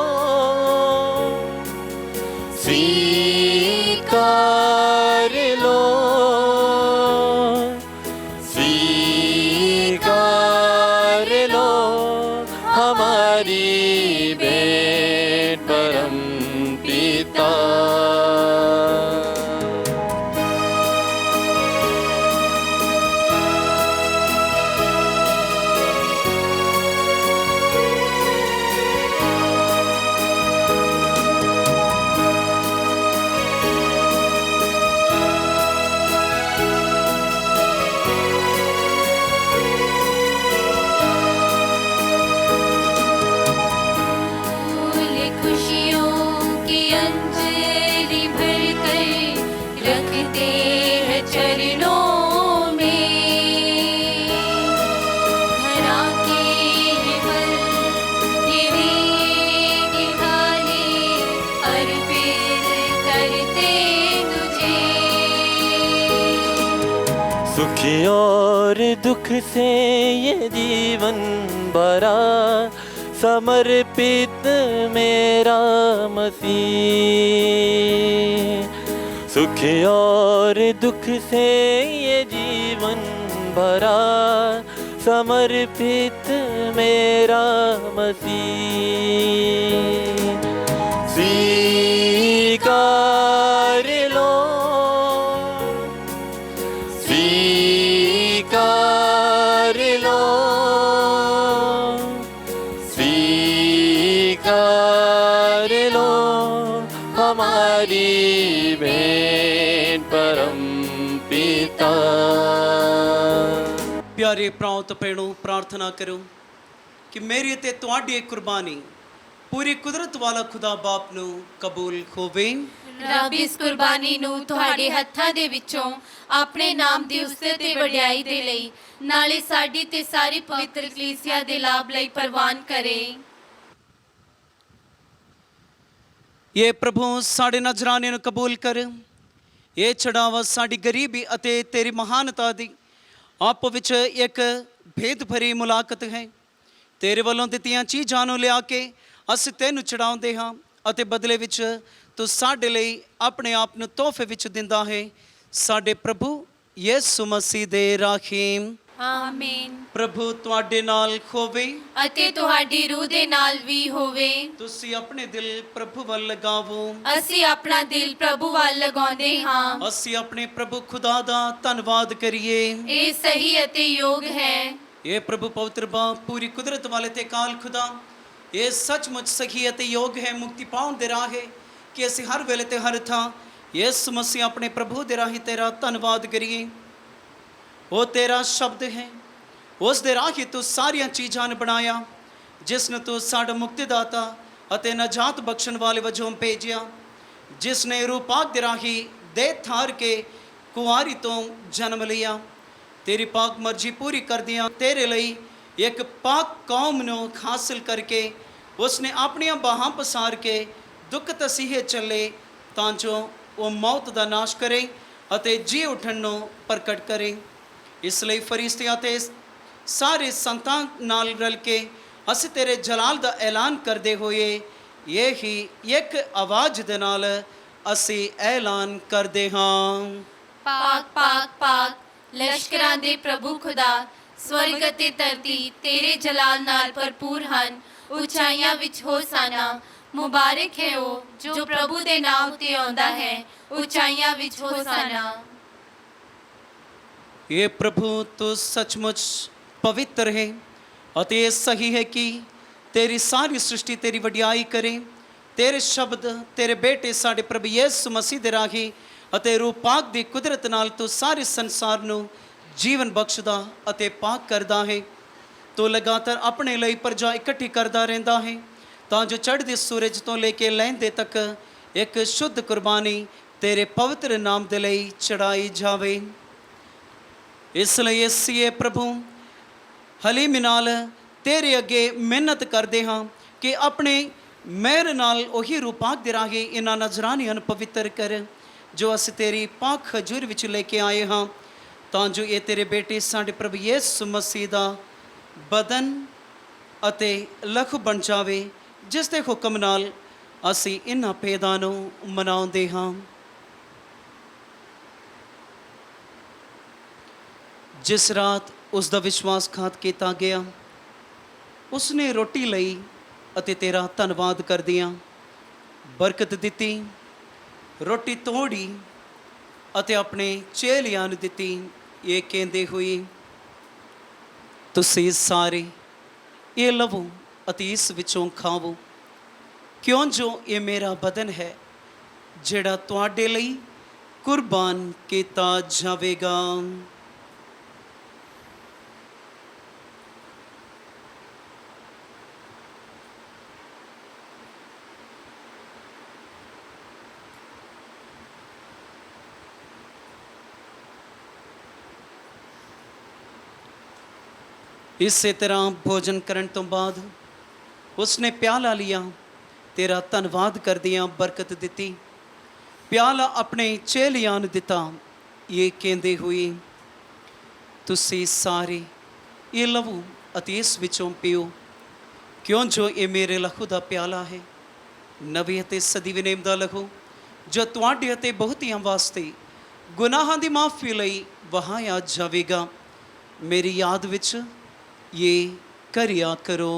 स्वीकार लो, स्वीकार लो हमारी भेंट परम पिता। सुखी और दुख से ये जीवन भरा, समर्पित मेरा मसीह। सुखी और दुख से ये जीवन भरा, समर्पित मेरा मसीह। स्वीकार लो, स्वीकार लो, स्वीकार लो हमारी भेंट परम पिता। ਪਿਆਰੇ ਭਰਾਓ ਤੇ ਭੈਣੋ, ਪ੍ਰਾਰਥਨਾ ਕਰੋ ਕਿ ਮੇਰੀ ਅਤੇ ਤੁਹਾਡੀ ਇਹ ਕੁਰਬਾਨੀ ਪੂਰੀ ਕੁਦਰਤ ਵਾਲਾ ਖੁਦਾ ਬਾਪ ਨੂੰ ਕਬੂਲ ਹੋਵੇ। ਰੱਬ ਇਸ ਕੁਰਬਾਨੀ ਨੂੰ ਤੁਹਾਡੇ ਹੱਥਾਂ ਦੇ ਵਿੱਚੋਂ ਆਪਣੇ ਨਾਮ ਦੀ ਉਸਤਤ ਤੇ ਵਡਿਆਈ ਦੇ ਲਈ, ਨਾਲੇ ਸਾਡੀ ਤੇ ਸਾਰੀ ਪਵਿੱਤਰ ਕਲੀਸਿਆ ਦੇ ਲਾਭ ਲਈ ਪ੍ਰਵਾਨ ਕਰੇ। ਇਹ ਪ੍ਰਭੂ ਸਾਡੇ ਨਜ਼ਰਾਨੇ ਨੂੰ ਕਬੂਲ ਕਰ। ਇਹ ਚੜਾਵਾ ਸਾਡੀ ਗਰੀਬੀ ਅਤੇ ਤੇਰੀ ਮਹਾਨਤਾ ਦੀ ਆਪ ਵਿੱਚ ਇੱਕ ਭੇਦ ਭਰੀ ਮੁਲਾਕਾਤ ਹੈ। ਤੇਰੇ ਵੱਲੋਂ ਦਿੱਤੀਆਂ ਚੀਜ਼ਾਂ ਨੂੰ ਲਿਆ ਕੇ ਅਸੀਂ ਤੈਨੂੰ ਚੜਾਉਂਦੇ ਹਾਂ ਅਤੇ ਬਦਲੇ ਵਿੱਚ ਤੂੰ ਸਾਡੇ ਲਈ ਆਪਣੇ ਆਪ ਨੂੰ ਤੋਹਫੇ ਵਿੱਚ ਦਿੰਦਾ ਹੈ। ਸਾਡੇ ਪ੍ਰਭੂ ਯਿਸੂ ਮਸੀਹ ਦੇ ਰਾਹੀਮ। ਆਮੀਨ। ਪ੍ਰਭੂ ਤੁਹਾਡੇ ਨਾਲ ਹੋਵੇ ਅਤੇ ਤੁਹਾਡੀ ਰੂਹ ਦੇ ਨਾਲ ਵੀ ਹੋਵੇ। ਤੁਸੀਂ ਆਪਣੇ ਦਿਲ ਪ੍ਰਭੂ ਵੱਲ ਲਗਾਵੋ। ਅਸੀਂ ਆਪਣਾ ਦਿਲ ਪ੍ਰਭੂ ਵੱਲ ਲਗਾਉਂਦੇ ਹਾਂ। ਅਸੀਂ ਆਪਣੇ ਪ੍ਰਭੂ ਖੁਦਾ ਦਾ ਧੰਨਵਾਦ ਕਰੀਏ। ਇਹ ਸਹੀ ਅਤੇ ਯੋਗ ਹੈ। ਇਹ ਪ੍ਰਭੂ ਪਵਿੱਤਰ ਬਾਪ, ਪੂਰੀ ਕੁਦਰਤ ਵਾਲੇ ਤੇ ਕਾਲ ਖੁਦਾ, ਇਹ ਸੱਚਮੁੱਚ ਸਹੀ ਅਤੇ ਯੋਗ ਹੈ, ਮੁਕਤੀ ਪਾਉਣ ਦੇ ਰਾਹ ਹੈ ਕਿ ਅਸੀਂ ਹਰ ਵੇਲੇ ਤੇ ਹਰ ਥਾਂ ਯਿਸੂ ਮਸੀਹ ਆਪਣੇ ਪ੍ਰਭੂ ਦੇ ਰਾਹੀਂ ਤੇਰਾ ਧੰਨਵਾਦ ਕਰੀਏ। ਉਹ ਤੇਰਾ ਸ਼ਬਦ ਹੈ, ਉਸ ਦੇ ਰਾਹੀਂ ਤੂੰ ਸਾਰੀਆਂ ਚੀਜ਼ਾਂ ਨੂੰ ਬਣਾਇਆ, ਜਿਸ ਨੂੰ ਤੂੰ ਸਾਡਾ ਮੁਕਤੀਦਾਤਾ ਅਤੇ ਨਜਾਤ ਬਖਸ਼ਣ ਵਾਲੇ ਵਜੋਂ ਭੇਜਿਆ, ਜਿਸ ਨੇ ਰੂਹ ਪਾਕ ਦੇ ਰਾਹੀਂ ਦੇਹ ਧਾਰ ਕੇ ਕੁਆਰੀ ਤੋਂ ਜਨਮ ਲਿਆ। ਤੇਰੀ ਪਾਕ ਮਰਜ਼ੀ ਪੂਰੀ ਕਰਦਿਆਂ ਤੇਰੇ ਲਈ ਇੱਕ ਪਾਕ ਕੌਮ ਨੂੰ ਹਾਸਲ ਕਰਕੇ ਉਸਨੇ ਆਪਣੀਆਂ ਬਾਹਾਂ ਪਸਾਰ ਕੇ ਦੁੱਖ ਤਸੀਹੇ ਚੱਲੇ, ਤਾਂ ਜੋ ਉਹ ਮੌਤ ਦਾ ਨਾਸ਼ ਕਰੇ ਅਤੇ ਜੀ ਉੱਠਣ ਨੂੰ ਪ੍ਰਗਟ ਕਰੇ। ਇਸ ਲਈ ਫਰਿਸ਼ਤਿਆਂ ਤੇ ਸਾਰੇ ਸੰਤਾਂ ਨਾਲ ਰਲ ਕੇ ਅਸੀਂ ਤੇਰੇ ਜਲਾਲ ਦਾ ਐਲਾਨ ਕਰਦੇ ਹੋਏ ਇਹੀ ਇੱਕ ਆਵਾਜ਼ ਦੇ ਨਾਲ ਅਸੀਂ ਐਲਾਨ ਕਰਦੇ ਹਾਂ। ਪਾਕ ਪਾਕ ਪਾਕ ਲਸ਼ਕਰਾਂ ਦੇ ਪ੍ਰਭੂ ਖੁਦਾ, ਸਵਰਗ ਅਤੇ ਧਰਤੀ ਤੇਰੇ ਜਲਾਲ ਨਾਲ ਭਰਪੂਰ ਹਨ। ਉਚਾਈਆਂ ਵਿੱਚ ਹੋਸਾਨਾ, ਮੁਬਾਰਕ ਹੈ ਉਹ ਜੋ ਪ੍ਰਭੂ ਦੇ ਨਾਮ ਉਤੇ ਆਉਂਦਾ ਹੈ। ਉਚਾਈਆਂ ਵਿੱਚ ਹੋਸਾਨਾ। ਇਹ ਪ੍ਰਭੂ ਤੂੰ ਸੱਚਮੁੱਚ ਪਵਿੱਤਰ ਹੈ ਅਤੇ ਇਹ ਸਹੀ ਹੈ ਕਿ ਤੇਰੀ ਸਾਰੀ ਸ੍ਰਿਸ਼ਟੀ ਤੇਰੀ ਵਡਿਆਈ ਕਰੇ। ਤੇਰੇ ਸ਼ਬਦ, ਤੇਰੇ ਬੇਟੇ ਸਾਡੇ ਪ੍ਰਭੂ ਯਿਸੂ ਮਸੀਹ ਦੇ ਰਾਹੀਂ ਅਤੇ ਰੂਹ ਪਾਕ ਦੀ ਕੁਦਰਤ ਨਾਲ ਤੂੰ ਸਾਰੇ ਸੰਸਾਰ ਨੂੰ ਜੀਵਨ ਬਖਸ਼ਦਾ ਅਤੇ ਪਾਕ ਕਰਦਾ ਹੈ। ਤੂੰ ਲਗਾਤਾਰ ਆਪਣੇ ਲਈ ਪ੍ਰਜਾ ਇਕੱਠੀ ਕਰਦਾ ਰਹਿੰਦਾ ਹੈ, ਤਾਂ ਜੋ ਚੜ੍ਹਦੇ ਸੂਰਜ ਤੋਂ ਲੈ ਕੇ ਲਹਿੰਦੇ ਤੱਕ ਇੱਕ ਸ਼ੁੱਧ ਕੁਰਬਾਨੀ ਤੇਰੇ ਪਵਿੱਤਰ ਨਾਮ ਦੇ ਲਈ ਚੜਾਈ ਜਾਵੇ। ਇਸ ਲਈ ਅਸੀਂ ਪ੍ਰਭੂ ਹਲੀਮੀ ਨਾਲ ਤੇਰੇ ਅੱਗੇ ਮਿਹਨਤ ਕਰਦੇ ਹਾਂ ਕਿ ਆਪਣੇ ਮਿਹਰ ਨਾਲ ਉਹੀ ਰੂਹ ਪਾਕ ਦੇ ਰਾਹੀਂ ਇਹਨਾਂ ਨਜ਼ਰਾਨਿਆਂ ਨੂੰ ਪਵਿੱਤਰ ਕਰ, ਜੋ ਅਸੀਂ ਤੇਰੀ ਪਾਕ ਹਜ਼ੂਰ ਵਿੱਚ ਲੈ ਕੇ ਆਏ ਹਾਂ, ਤਾਂ ਜੋ ਇਹ ਤੇਰੇ ਬੇਟੇ ਸਾਡੇ ਪ੍ਰਭੂ ਯਿਸੂ ਮਸੀਹ ਦਾ ਬਦਨ ਅਤੇ ਲਹੂ ਬਣ ਜਾਵੇ, ਜਿਸ ਦੇ ਹੁਕਮ ਨਾਲ ਅਸੀਂ ਇਹਨਾਂ ਭੇਦਾਂ ਨੂੰ ਮਨਾਉਂਦੇ ਹਾਂ। ਜਿਸ ਰਾਤ ਉਸ ਦਾ ਵਿਸ਼ਵਾਸਘਾਤ ਕੀਤਾ ਗਿਆ, ਉਸਨੇ ਰੋਟੀ ਲਈ ਅਤੇ ਤੇਰਾ ਧੰਨਵਾਦ ਕਰਦਿਆਂ ਬਰਕਤ ਦਿੱਤੀ, ਰੋਟੀ ਤੋੜੀ ਅਤੇ ਆਪਣੇ ਚੇਲਿਆਂ ਨੂੰ ਦਿੱਤੀ, ਇਹ ਕਹਿੰਦੇ ਹੋਏ, ਤੁਸੀਂ ਸਾਰੇ ਇਹ ਲਵੋ ਅਤੇ ਇਸ ਵਿੱਚੋਂ ਖਾਵੋ, ਕਿਉਂ ਜੋ ਇਹ ਮੇਰਾ ਬਦਨ ਹੈ ਜਿਹੜਾ ਤੁਹਾਡੇ ਲਈ ਕੁਰਬਾਨ ਕੀਤਾ ਜਾਵੇਗਾ। ਇਸੇ ਤਰ੍ਹਾਂ ਭੋਜਨ ਕਰਨ ਤੋਂ ਬਾਅਦ ਉਸਨੇ ਪਿਆਲਾ ਲਿਆ, ਤੇਰਾ ਧੰਨਵਾਦ ਕਰਦਿਆਂ ਬਰਕਤ ਦਿੱਤੀ, ਪਿਆਲਾ ਆਪਣੇ ਚੇਲਿਆਂ ਨੂੰ ਦਿੱਤਾ, ਇਹ ਕਹਿੰਦੇ ਹੋਏ, ਤੁਸੀਂ ਸਾਰੇ ਇਹ ਲਵੋ ਅਤੇ ਇਸ ਵਿੱਚੋਂ ਪੀਓ, ਕਿਉਂ ਜੋ ਇਹ ਮੇਰੇ ਲਹੂ ਦਾ ਪਿਆਲਾ ਹੈ, ਨਵੇਂ ਅਤੇ ਸਦੀਵੀ ਨੇਮ ਦਾ ਲਹੂ, ਜੋ ਤੁਹਾਡੇ ਅਤੇ ਬਹੁਤਿਆਂ ਵਾਸਤੇ ਗੁਨਾਹਾਂ ਦੀ ਮਾਫੀ ਲਈ ਵਹਾਇਆ ਜਾਵੇਗਾ। ਮੇਰੀ ਯਾਦ ਵਿੱਚ ਇਹ ਕਰਿਆ ਕਰੋ।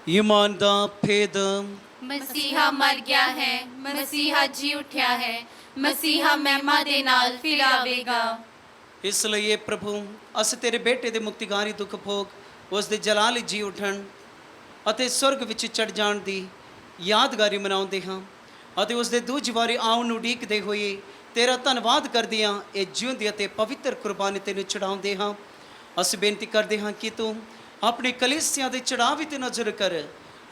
ईमान दा भेद। ਮਸੀਹਾ ਮਰ ਗਿਆ ਹੈ, ਮਸੀਹਾ ਜੀ ਉੱਠਿਆ ਹੈ, ਮਸੀਹਾ ਮਹਿਮਾ ਦੇ ਨਾਲ ਫਿਰ ਆਵੇਗਾ। ਇਸ ਲਈ ਇਹ ਪ੍ਰਭੂ ਅਸੀਂ ਤੇਰੇ ਬੇਟੇ ਦੇ ਮੁਕਤੀਗਾਰੀ ਦੁੱਖ ਭੋਗ ਉਸ ਦੇ ਜਲਾਲ ਜੀ ਉਠਣ ਅਤੇ ਸੁਰਗ ਵਿੱਚ ਚੜ ਜਾਣ ਦੀ ਯਾਦਗਾਰੀ ਮਨਾਉਂਦੇ ਹਾਂ ਅਤੇ ਉਸ ਦੇ ਦੂਜੀ ਵਾਰੀ ਆਉਣ ਨੂੰ ਉਡੀਕਦੇ ਹੋਏ ਤੇਰਾ ਧੰਨਵਾਦ ਕਰਦੇ ਹਾਂ। ਇਹ ਜਿਉਂਦੀ ਅਤੇ ਪਵਿੱਤਰ ਕੁਰਬਾਨੀ ਤੈਨੂੰ ਚੜਾਉਂਦੇ ਹਾਂ। ਅਸੀਂ ਬੇਨਤੀ ਕਰਦੇ ਹਾਂ ਕਿ ਤੂੰ ਆਪਣੀ ਕਲੀਸਿਆ ਦੇ ਚੜਾਵੇ ਤੇ ਨਜ਼ਰ ਕਰ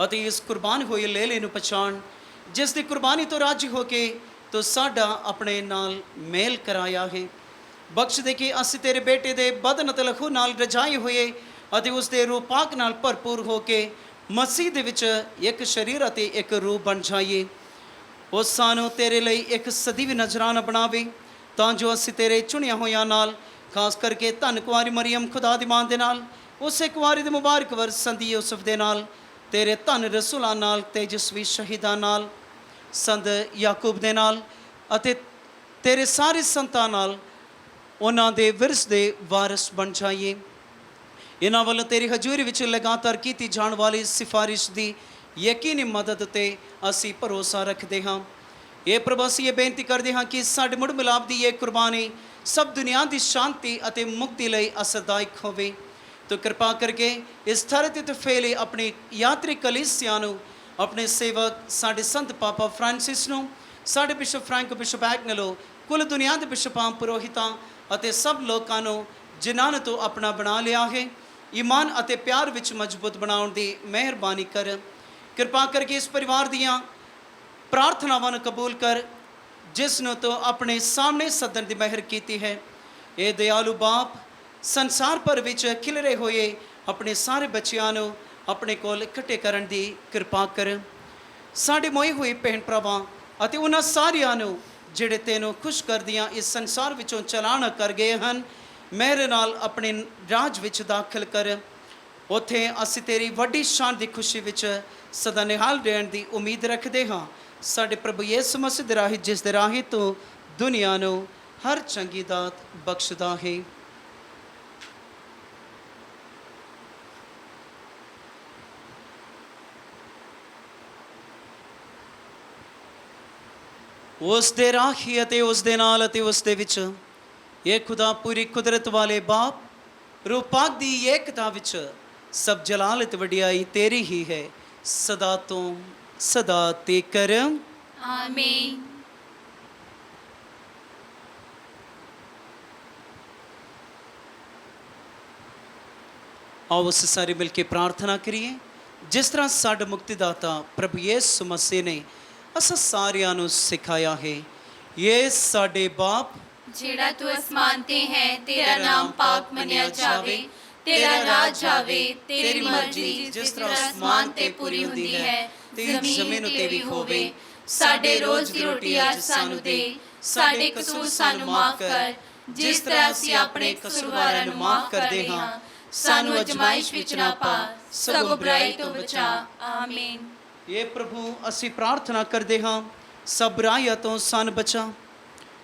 ਅਤੇ ਇਸ ਕੁਰਬਾਨ ਹੋਏ ਲੇਲੇ ਨੂੰ ਪਛਾਣ, ਜਿਸ ਦੀ ਕੁਰਬਾਨੀ ਤੋਂ ਰਾਜੀ ਹੋ ਕੇ ਤੂੰ ਸਾਡਾ ਆਪਣੇ ਨਾਲ ਮੇਲ ਕਰਾਇਆ ਹੈ। ਬਖਸ਼ ਦੇ ਕਿ ਅਸੀਂ ਤੇਰੇ ਬੇਟੇ ਦੇ ਬਦਨ ਅਤੇ ਲਹੂ ਨਾਲ ਰਜਾਏ ਹੋਏ ਅਤੇ ਉਸ ਦੇ ਰੂਹ ਪਾਕ ਨਾਲ ਭਰਪੂਰ ਹੋ ਕੇ ਮਸੀਹ ਦੇ ਵਿੱਚ ਇੱਕ ਸਰੀਰ ਅਤੇ ਇੱਕ ਰੂਹ ਬਣ ਜਾਈਏ। ਉਹ ਸਾਨੂੰ ਤੇਰੇ ਲਈ ਇੱਕ ਸਦੀਵੀ ਨਜ਼ਰਾਨਾ ਬਣਾਵੇ, ਤਾਂ ਜੋ ਅਸੀਂ ਤੇਰੇ ਚੁਣਿਆ ਹੋਇਆਂ ਨਾਲ, ਖਾਸ ਕਰਕੇ ਧੰਨ ਕੁਆਰੀ ਮਰੀਮ ਖੁਦਾ ਦੀ ਮਾਂ ਦੇ ਨਾਲ, ਉਸੇ ਕੁਆਰੀ ਦੇ ਮੁਬਾਰਕ ਵਰ ਸੰਦੀ ਯੂਸਫ ਦੇ ਨਾਲ, ਤੇਰੇ ਧੰਨ ਰਸੂਲਾਂ ਨਾਲ, ਤੇਜਸਵੀ ਸ਼ਹੀਦਾਂ ਨਾਲ, ਸੰਤ ਯਾਕੂਬ ਦੇ ਨਾਲ ਅਤੇ ਤੇਰੇ ਸਾਰੇ ਸੰਤਾਂ ਨਾਲ ਉਹਨਾਂ ਦੇ ਵਿਰਸ ਦੇ ਵਾਰਿਸ ਬਣ ਜਾਈਏ। ਇਹਨਾਂ ਵੱਲੋਂ ਤੇਰੀ ਹਜ਼ੂਰੀ ਵਿੱਚ ਲਗਾਤਾਰ ਕੀਤੀ ਜਾਣ ਵਾਲੀ ਸਿਫਾਰਿਸ਼ ਦੀ ਯਕੀਨੀ ਮਦਦ ਤੇ ਅਸੀਂ ਭਰੋਸਾ ਰੱਖਦੇ ਹਾਂ। ਇਹ ਪ੍ਰਭੂ ਅਸੀਂ ਇਹ ਬੇਨਤੀ ਕਰਦੇ ਹਾਂ ਕਿ ਸਾਡੇ ਮੁੜ ਮਿਲਾਪ ਦੀ ਇਹ ਕੁਰਬਾਨੀ ਸਭ ਦੁਨੀਆ ਦੀ ਸ਼ਾਂਤੀ ਅਤੇ ਮੁਕਤੀ ਲਈ ਅਸਰਦਾਇਕ ਹੋਵੇ। ਤੋ ਕਿਰਪਾ ਕਰਕੇ ਇਸ ਥਰ ਤੇ ਫੈਲੇ ਆਪਣੀ ਯਾਤਰੀ ਕਲੀਸਿਆ ਨੂੰ, ਆਪਣੇ ਸੇਵਕ ਸਾਡੇ ਸੰਤ ਪਾਪਾ ਫ੍ਰਾਂਸਿਸ ਨੂੰ, ਸਾਡੇ ਬਿਸ਼ਪ ਫ੍ਰੈਂਕ ਬਿਸ਼ਪ ਐਗਨਲੋ, ਕੁੱਲ ਦੁਨੀਆ ਦੇ ਬਿਸ਼ਪਾਂ, ਪੁਰੋਹਿਤਾਂ ਅਤੇ ਸਭ ਲੋਕਾਂ ਨੂੰ ਜਿਨ੍ਹਾਂ ਨੇ ਤੋਂ ਆਪਣਾ ਬਣਾ ਲਿਆ ਹੈ, ਈਮਾਨ ਅਤੇ ਪਿਆਰ ਵਿੱਚ ਮਜ਼ਬੂਤ ਬਣਾਉਣ ਦੀ ਮਿਹਰਬਾਨੀ ਕਰ। ਕਿਰਪਾ ਕਰਕੇ ਇਸ ਪਰਿਵਾਰ ਦੀਆਂ ਪ੍ਰਾਰਥਨਾਵਾਂ ਨੂੰ ਕਬੂਲ ਕਰ, ਜਿਸ ਨੂੰ ਤੋਂ ਆਪਣੇ ਸਾਹਮਣੇ ਸੱਦਣ ਦੀ ਮਿਹਰ ਕੀਤੀ ਹੈ। ਇਹ ਦਿਆਲੂ ਬਾਪ ਸੰਸਾਰ ਭਰ ਵਿੱਚ ਖਿਲਰੇ ਹੋਏ ਆਪਣੇ ਸਾਰੇ ਬੱਚਿਆਂ ਨੂੰ ਆਪਣੇ ਕੋਲ ਇਕੱਠੇ ਕਰਨ ਦੀ ਕਿਰਪਾ ਕਰ। ਸਾਡੇ ਮੋਏ ਹੋਏ ਭੈਣ ਭਰਾਵਾਂ ਅਤੇ ਉਹਨਾਂ ਸਾਰਿਆਂ ਨੂੰ ਜਿਹੜੇ ਤੈਨੂੰ ਖੁਸ਼ ਕਰਦੀਆਂ ਇਸ ਸੰਸਾਰ ਵਿੱਚੋਂ ਚਲਾਣਾ ਕਰ ਗਏ ਹਨ, ਮੇਰੇ ਨਾਲ ਆਪਣੇ ਰਾਜ ਵਿੱਚ ਦਾਖਲ ਕਰ। ਉੱਥੇ ਅਸੀਂ ਤੇਰੀ ਵੱਡੀ ਸ਼ਾਨ ਦੀ ਖੁਸ਼ੀ ਵਿੱਚ ਸਦਾ ਨਿਹਾਲ ਰਹਿਣ ਦੀ ਉਮੀਦ ਰੱਖਦੇ ਹਾਂ। ਸਾਡੇ ਪ੍ਰਭੂ ਯਿਸੂ ਮਸੀਹ ਦੇ ਰਾਹੀਂ, ਜਿਸ ਦੇ ਰਾਹੀਂ ਤੋਂ ਦੁਨੀਆ ਨੂੰ ਹਰ ਚੰਗੀ ਦਾਤ ਬਖਸ਼ਦਾ ਹੈ। ਉਸ ਦੇ ਰਾਹੀ ਅਤੇ ਉਸ ਦੇ ਨਾਲ ਅਤੇ ਉਸ ਦੇ ਵਿੱਚ ਇਹ ਖੁਦਾ ਪੂਰੀ ਕੁਦਰਤ ਵਾਲੇ ਬਾਪ, ਰੂਹ ਪਾਕ ਦੀ ਏਕਤਾ ਵਿੱਚ ਸਭ ਜਲਾਲਤ ਵਡਿਆਈ ਤੇਰੀ ਹੀ ਹੈ, ਸਦਾ ਤੋਂ ਸਦਾ ਤੀਕਰ। ਆਮੀਨ। ਆਓ ਅਸੀਂ ਸਾਰੇ ਮਿਲ ਕੇ ਪ੍ਰਾਰਥਨਾ ਕਰੀਏ। ਜਿਸ ਤਰ੍ਹਾਂ ਸਾਡੇ ਮੁਕਤੀਦਾਤਾ ਪ੍ਰਭੂ ਯਿਸੂ ਮਸੀਹ ਨੇ ਅਸਾਂ ਸਾਰਿਆਂ ਨੂੰ ਸਿਖਾਇਆ ਹੈ, ਇਹ ਸਾਡੇ ਬਾਪ ਜਿਹੜਾ ਤੂੰ ਅਸਮਾਨ ਤੇ ਹੈ, ਤੇਰਾ ਨਾਮ ਪਾਕ ਮੰਨਿਆ ਜਾਵੇ, ਤੇਰਾ ਰਾਜ ਆਵੇ, ਤੇਰੀ ਮਰਜ਼ੀ ਜਿਸ ਤਰ੍ਹਾਂ ਅਸਮਾਨ ਤੇ ਪੂਰੀ ਹੁੰਦੀ ਹੈ ਜ਼ਮੀਨ ਉਤੇ ਵੀ ਹੋਵੇ। ਸਾਡੇ ਰੋਜ਼ ਦੀ ਰੋਟੀ ਅੱਜ ਸਾਨੂੰ ਦੇ, ਸਾਡੇ ਕਸੂਰ ਸਾਨੂੰ ਮਾਫ ਕਰ, ਜਿਸ ਤਰ੍ਹਾਂ ਅਸੀਂ ਆਪਣੇ ਕਸੂਰਵਾਰਾਂ ਨੂੰ ਮਾਫ ਕਰਦੇ ਹਾਂ। ਸਾਨੂੰ ਅਜ਼ਮਾਇਸ਼ ਵਿੱਚ ਨਾ ਪਾ, ਸਗੋਂ ਬੁਰਾਈ ਤੋਂ ਬਚਾ। ਆਮੀਨ। ਇਹ ਪ੍ਰਭੂ ਅਸੀਂ ਪ੍ਰਾਰਥਨਾ ਕਰਦੇ ਹਾਂ, ਸਭ ਬੁਰਾਈਆਂ ਤੋਂ ਸਾਨੂੰ ਬਚਾ,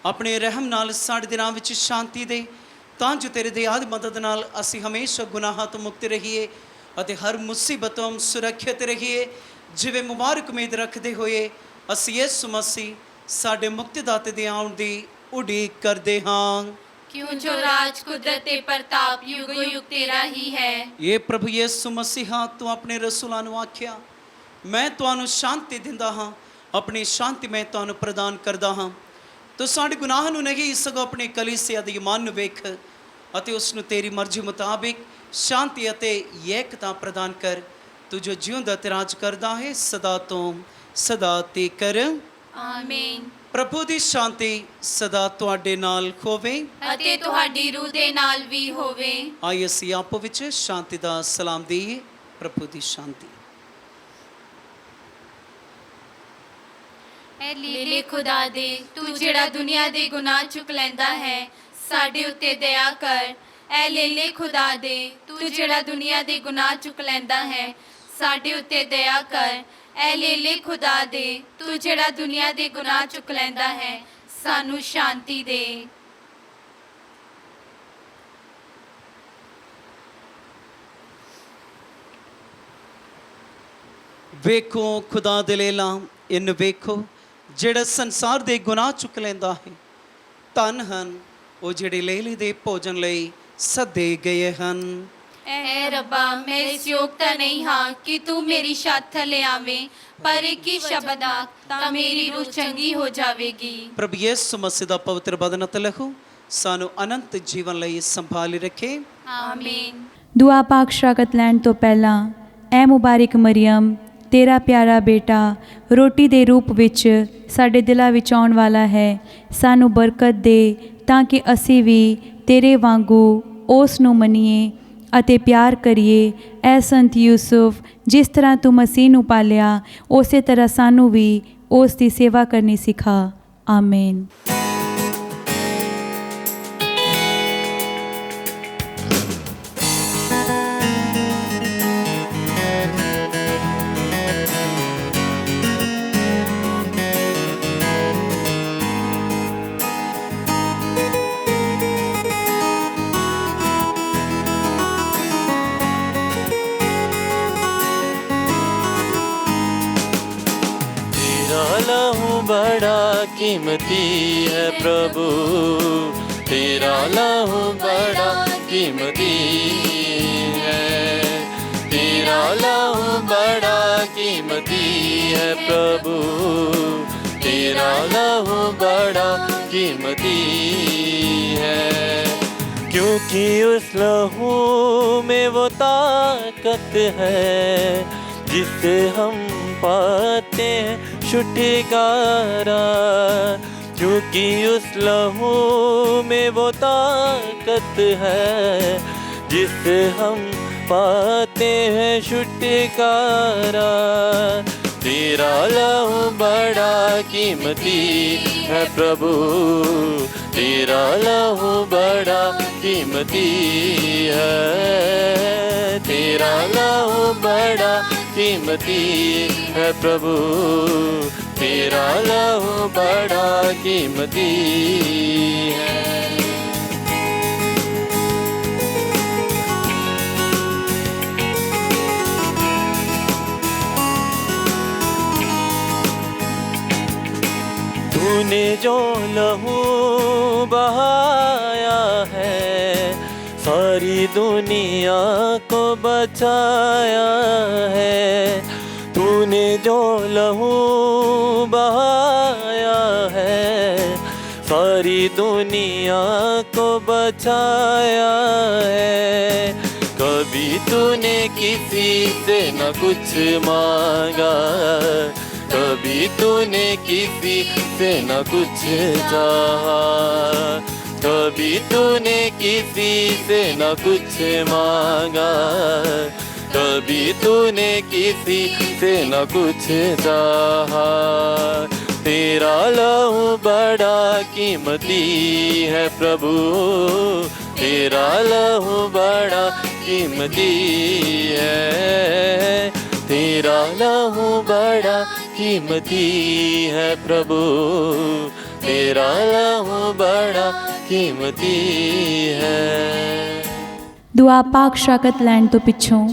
ਆਪਣੇ ਰਹਿਮ ਨਾਲ ਸਾਡੇ ਦਿਨਾਂ ਵਿੱਚ ਸ਼ਾਂਤੀ ਦੇ, ਤਾਂ ਜੋ ਤੇਰੇ ਦਇਆ ਦੀ ਮਦਦ ਨਾਲ ਅਸੀਂ ਹਮੇਸ਼ਾ ਗੁਨਾਹਾਂ ਤੋਂ ਮੁਕਤ ਰਹੀਏ ਅਤੇ ਹਰ ਮੁਸੀਬਤ ਤੋਂ ਸੁਰੱਖਿਅਤ ਰਹੀਏ। ਜਿਵੇਂ ਮੁਬਾਰਕ ਉਮੀਦ ਰੱਖਦੇ ਹੋਏ ਅਸੀਂ ਯਿਸੂ ਮਸੀਹ ਸਾਡੇ ਮੁਕਤੀਦਾਤੇ ਦੇ ਆਉਣ ਦੀ ਉਡੀਕ ਕਰਦੇ ਹਾਂ। ਕਿਉਂ ਜੋ ਰਾਜ, ਕੁਦਰਤ ਤੇ ਪ੍ਰਤਾਪ ਯੁਗੋ ਯੁਗ ਤੇਰਾ ਹੀ ਹੈ। ਇਹ ਪ੍ਰਭੂ ਯਿਸੂ ਮਸੀਹਾ, ਤੂੰ ਆਪਣੇ ਰਸੂਲਾਂ ਨੂੰ ਆਖਿਆ, ਮੈਂ ਤੁਹਾਨੂੰ ਸ਼ਾਂਤੀ ਦਿੰਦਾ ਹਾਂ, ਆਪਣੀ ਸ਼ਾਂਤੀ ਮੈਂ ਤੁਹਾਨੂੰ ਪ੍ਰਦਾਨ ਕਰਦਾ ਹਾਂ। ਤੂੰ ਸਾਡੇ ਗੁਨਾਹ ਨੂੰ ਨਹੀਂ, ਸਗੋਂ ਆਪਣੀ ਕਲੀਸਿਆ ਦੇ ਈਮਾਨ ਨੂੰ ਵੇਖ ਅਤੇ ਉਸ ਨੂੰ ਤੇਰੀ ਮਰਜ਼ੀ ਮੁਤਾਬਿਕ ਸ਼ਾਂਤੀ ਅਤੇ ਏਕਤਾ ਪ੍ਰਦਾਨ ਕਰ। ਤੂੰ ਜੋ ਜਿਉਂਦਾ ਤੇ ਰਾਜ ਕਰਦਾ ਹੈ, ਸਦਾ ਤੋਂ ਸਦਾ ਤੀਕਰ। ਆਮੀਨ। ਪ੍ਰਭੂ ਦੀ ਸ਼ਾਂਤੀ ਸਦਾ ਤੁਹਾਡੇ ਨਾਲ ਹੋਵੇ ਅਤੇ ਤੁਹਾਡੀ ਰੂਹ ਦੇ ਨਾਲ ਵੀ ਹੋਵੇ। ਆइए ਅਸੀਂ ਆਪੋ ਵਿੱਚ ਸ਼ਾਂਤੀ ਦਾ ਸਲਾਮ ਦੇਈਏ। ਪ੍ਰਭੂ ਦੀ ਸ਼ਾਂਤੀ। ਐ ਲੀਲੇ ਖੁਦਾ ਦੇ, ਤੂੰ ਜਿਹੜਾ ਦੁਨੀਆ ਦੇ ਗੁਨਾਹ ਚੁੱਕ ਲੈਂਦਾ ਹੈ, ਸਾਡੇ ਉੱਤੇ ਦਇਆ ਕਰ। ਐ ਲੀਲੇ ਖੁਦਾ ਦੇ, ਤੂੰ ਜਿਹੜਾ ਦੁਨੀਆ ਦੇ ਗੁਨਾਹ ਚੁੱਕ ਲੈਂਦਾ ਹੈ, ਸਾਡੇ ਉੱਤੇ ਦਇਆ ਕਰ। ਐ ਲੀਲੇ ਖੁਦਾ ਦੇ, ਤੂੰ ਜਿਹੜਾ ਦੁਨੀਆ ਦੇ ਗੁਨਾਹ ਚੁੱਕ ਲੈਂਦਾ ਹੈ, ਸਾਨੂੰ ਸ਼ਾਂਤੀ ਦੇ। ਵੇਖੋ ਖੁਦਾ ਦੇ ਲੇਲਾ, ਇਨ ਵੇਖੋ ਜਿਹੜਾ ਸੰਸਾਰ ਦੇ ਗੁਨਾਹ ਚੁੱਕ ਲੈਂਦਾ ਹੈ। ਧੰਨ ਹਨ ਉਹ ਜਿਹੜੇ ਲੇਲੇ ਦੇ ਭੋਜਨ ਲਈ ਸੱਦੇ ਗਏ ਹਨ। ਐ ਰੱਬਾ, ਮੈਂ ਇਸ ਯੋਗਤਾ ਨਹੀਂ ਹਾਂ ਕਿ ਤੂੰ ਮੇਰੀ ਛੱਤ ਥੱਲੇ ਆਵੇਂ, ਪਰ ਇੱਕ ਹੀ ਸ਼ਬਦ ਆਖ ਤਾਂ ਮੇਰੀ ਰੂਹ ਚੰਗੀ ਹੋ ਜਾਵੇਗੀ। ਪ੍ਰਭੂ ਯਿਸੂ ਮਸੀਹ ਦਾ ਪਵਿੱਤਰ ਬਦਨ ਅਤੇ ਲਹੂ ਸਾਨੂੰ ਅਨੰਤ ਜੀਵਨ ਲਈ ਸੰਭਾਲ ਰੱਖੇ। ਆਮੀਨ। ਦੁਆ ਪਾਕ ਸ਼ਰਾਕਤ ਲੈਣ ਤੋਂ ਪਹਿਲਾਂ ਐ ਮੁਬਾਰਕ ਮਰੀਅਮ, ਤੇਰਾ ਪਿਆਰਾ ਬੇਟਾ ਰੋਟੀ ਦੇ ਰੂਪ ਵਿੱਚ ਸਾਡੇ ਦਿਲਾਂ ਵਿੱਚ ਆਉਣ ਵਾਲਾ ਹੈ। ਸਾਨੂੰ ਬਰਕਤ ਦੇ ਤਾਂ ਕਿ ਅਸੀਂ ਵੀ ਤੇਰੇ ਵਾਂਗੂ ਉਸ ਨੂੰ ਮੰਨੀਏ ਅਤੇ ਪਿਆਰ ਕਰੀਏ। ਐ ਸੰਤ ਯੂਸੁਫ, ਜਿਸ ਤਰ੍ਹਾਂ ਤੂੰ ਮਸੀਹ ਨੂੰ ਪਾਲਿਆ, ਉਸੇ ਤਰ੍ਹਾਂ ਸਾਨੂੰ ਵੀ ਉਸ ਦੀ ਸੇਵਾ ਕਰਨੀ ਸਿਖਾ। ਆਮੀਨ। लहू बड़ा कीमती है प्रभु, तेरा लहू बड़ा कीमती है। तेरा लहू बड़ा कीमती है प्रभु, तेरा लहू बड़ा कीमती है। क्योंकि उस लहू में वो ताकत है जिससे हम पाते हैं छुटकारा। क्योंकि उस लहू में वो ताकत है जिससे हम पाते हैं छुटकारा। तेरा लहू बड़ा कीमती है प्रभु, तेरा लहू बड़ा कीमती है। तेरा लहू बड़ा कीमती है प्रभु, तेरा लहू बड़ा कीमती है। तूने जो लहू बहाया है, सारी दुनिया को बचाया है। तूने जो लहू बहाया है, सारी दुनिया को बचाया है। कभी तूने किसी से न कुछ मांगा, कभी तूने किसी से न कुछ चाहा। कभी तूने किसी से न कुछ मांगा, कभी तूने किसी से न कुछ चाहा। तेरा लहू बड़ा कीमती है प्रभु, तेरा लहू बड़ा कीमती है। तेरा लहू बड़ा कीमती है प्रभु, तेरा लहू बड़ा कीमती है। ਦੁਆ ਪਾਕ ਸ਼ਰਾਕਤ ਲੈਣ ਤੋਂ ਪਿੱਛੋਂ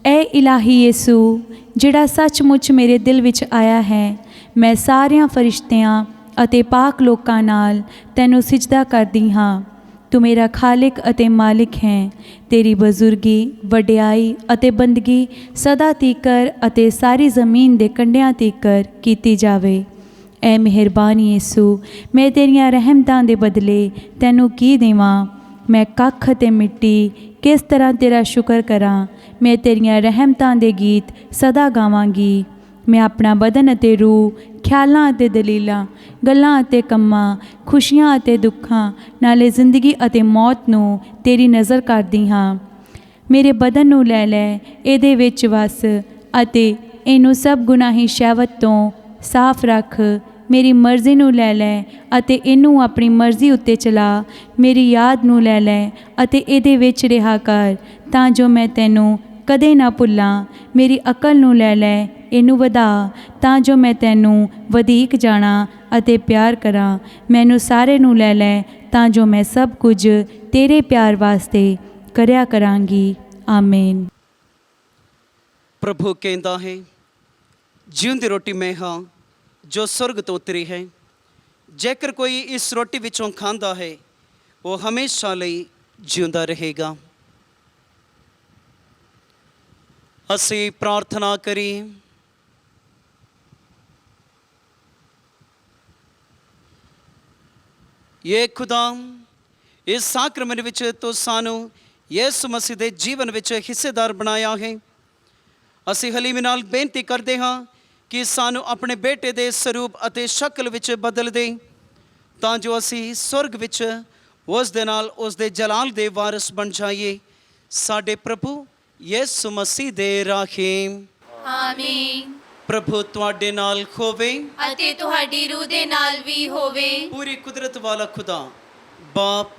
ਐ ਇਲਾਹੀ ਯਿਸੂ, ਜਿਹੜਾ ਸੱਚਮੁੱਚ ਮੇਰੇ ਦਿਲ ਵਿੱਚ ਆਇਆ ਹੈ, ਮੈਂ ਸਾਰਿਆਂ ਫਰਿਸ਼ਤਿਆਂ ਅਤੇ ਪਾਕ ਲੋਕਾਂ ਨਾਲ ਤੈਨੂੰ ਸਿਜਦਾ ਕਰਦੀ ਹਾਂ। ਤੂੰ ਮੇਰਾ ਖਾਲਿਕ ਅਤੇ ਮਾਲਿਕ ਹੈ। ਤੇਰੀ ਬਜ਼ੁਰਗੀ, ਵਡਿਆਈ ਅਤੇ ਬੰਦਗੀ ਸਦਾ ਤੀਕਰ ਅਤੇ ਸਾਰੀ ਜ਼ਮੀਨ ਦੇ ਕੰਢਿਆਂ ਤੀਕਰ ਕੀਤੀ ਜਾਵੇ। ਐ ਮਿਹਰਬਾਨ ਯਿਸੂ, ਮੈਂ ਤੇਰੀਆਂ ਰਹਿਮਤਾਂ ਦੇ ਬਦਲੇ ਤੈਨੂੰ ਕੀ ਦੇਵਾਂ? ਮੈਂ ਕੱਖ ਅਤੇ ਮਿੱਟੀ, ਕਿਸ ਤਰ੍ਹਾਂ ਤੇਰਾ ਸ਼ੁਕਰ ਕਰਾਂ? ਮੈਂ ਤੇਰੀਆਂ ਰਹਿਮਤਾਂ ਦੇ ਗੀਤ ਸਦਾ ਗਾਵਾਂਗੀ। ਮੈਂ ਆਪਣਾ ਬਦਨ ਅਤੇ ਰੂਹ, ਖਿਆਲਾਂ ਅਤੇ ਦਲੀਲਾਂ, ਗੱਲਾਂ ਅਤੇ ਕੰਮਾਂ, ਖੁਸ਼ੀਆਂ ਅਤੇ ਦੁੱਖਾਂ, ਨਾਲੇ ਜ਼ਿੰਦਗੀ ਅਤੇ ਮੌਤ ਨੂੰ ਤੇਰੀ ਨਜ਼ਰ ਕਰਦੀ ਹਾਂ। ਮੇਰੇ ਬਦਨ ਨੂੰ ਲੈ ਲੈ, ਇਹਦੇ ਵਿੱਚ ਵਸ ਅਤੇ ਇਹਨੂੰ ਸਭ ਗੁਨਾਹੀ ਸ਼ਹਿਵਤ ਤੋਂ ਸਾਫ਼ ਰੱਖ। ਮੇਰੀ ਮਰਜ਼ੀ ਨੂੰ ਲੈ ਲੈ ਅਤੇ ਇਹਨੂੰ ਆਪਣੀ ਮਰਜ਼ੀ ਉੱਤੇ ਚਲਾ। ਮੇਰੀ ਯਾਦ ਨੂੰ ਲੈ ਲੈ ਅਤੇ ਇਹਦੇ ਵਿੱਚ ਰਿਹਾ ਕਰ, ਤਾਂ ਜੋ ਮੈਂ ਤੈਨੂੰ ਕਦੇ ਨਾ ਭੁੱਲਾਂ। ਮੇਰੀ ਅਕਲ ਨੂੰ ਲੈ ਲੈ, ਇਹਨੂੰ ਵਧਾ, ਤਾਂ ਜੋ ਮੈਂ ਤੈਨੂੰ ਵਧੀਕ ਜਾਣਾ ਅਤੇ ਪਿਆਰ ਕਰਾਂ। ਮੈਨੂੰ ਸਾਰੇ ਨੂੰ ਲੈ ਲੈ, ਤਾਂ ਜੋ ਮੈਂ ਸਭ ਕੁਝ ਤੇਰੇ ਪਿਆਰ ਵਾਸਤੇ ਕਰਿਆ ਕਰਾਂਗੀ। ਆਮੀਨ। ਪ੍ਰਭੂ ਕਹਿੰਦਾ ਹੈ, ਜਿਉਂਦੀ ਰੋਟੀ ਮੈਂ ਹਾਂ ਜੋ ਸੁਰਗ ਤੋਂ ਉਤਰੀ ਹੈ। ਜੇਕਰ ਕੋਈ ਇਸ ਰੋਟੀ ਵਿੱਚੋਂ ਖਾਂਦਾ ਹੈ, ਉਹ ਹਮੇਸ਼ਾ ਲਈ ਜਿਉਂਦਾ ਰਹੇਗਾ। ਅਸੀਂ ਪ੍ਰਾਰਥਨਾ ਕਰੀਏ। ये खुदा, इस साक्रमण विच तो सानू यीशु मसीह दे जीवन विच हिस्सेदार बनाया है। ਅਸੀਂ ਹਲੀਮੀ ਨਾਲ ਬੇਨਤੀ ਕਰਦੇ ਹਾਂ ਕਿ ਸਾਨੂੰ ਆਪਣੇ ਬੇਟੇ ਦੇ ਸਰੂਪ ਅਤੇ ਸ਼ਕਲ ਵਿੱਚ ਬਦਲ ਦੇ, ਤਾਂ ਜੋ ਅਸੀਂ ਸੁਰਗ ਵਿੱਚ ਉਸ ਦੇ ਨਾਲ ਉਸ ਦੇ ਜਲਾਲ ਦੇ ਵਾਰਿਸ ਬਣ ਜਾਈਏ। ਸਾਡੇ ਪ੍ਰਭੂ ਯਿਸੂ ਮਸੀਹ ਦੇ ਰਾਹੇ। ਆਮੀਨ। ਪ੍ਰਭੂ ਤੁਹਾਡੇ ਨਾਲ ਹੋਵੇ ਅਤੇ ਤੁਹਾਡੀ ਰੂਹ ਦੇ ਨਾਲ ਵੀ ਹੋਵੇ। ਪੂਰੀ ਕੁਦਰਤ ਵਾਲਾ ਖੁਦਾ ਬਾਪ,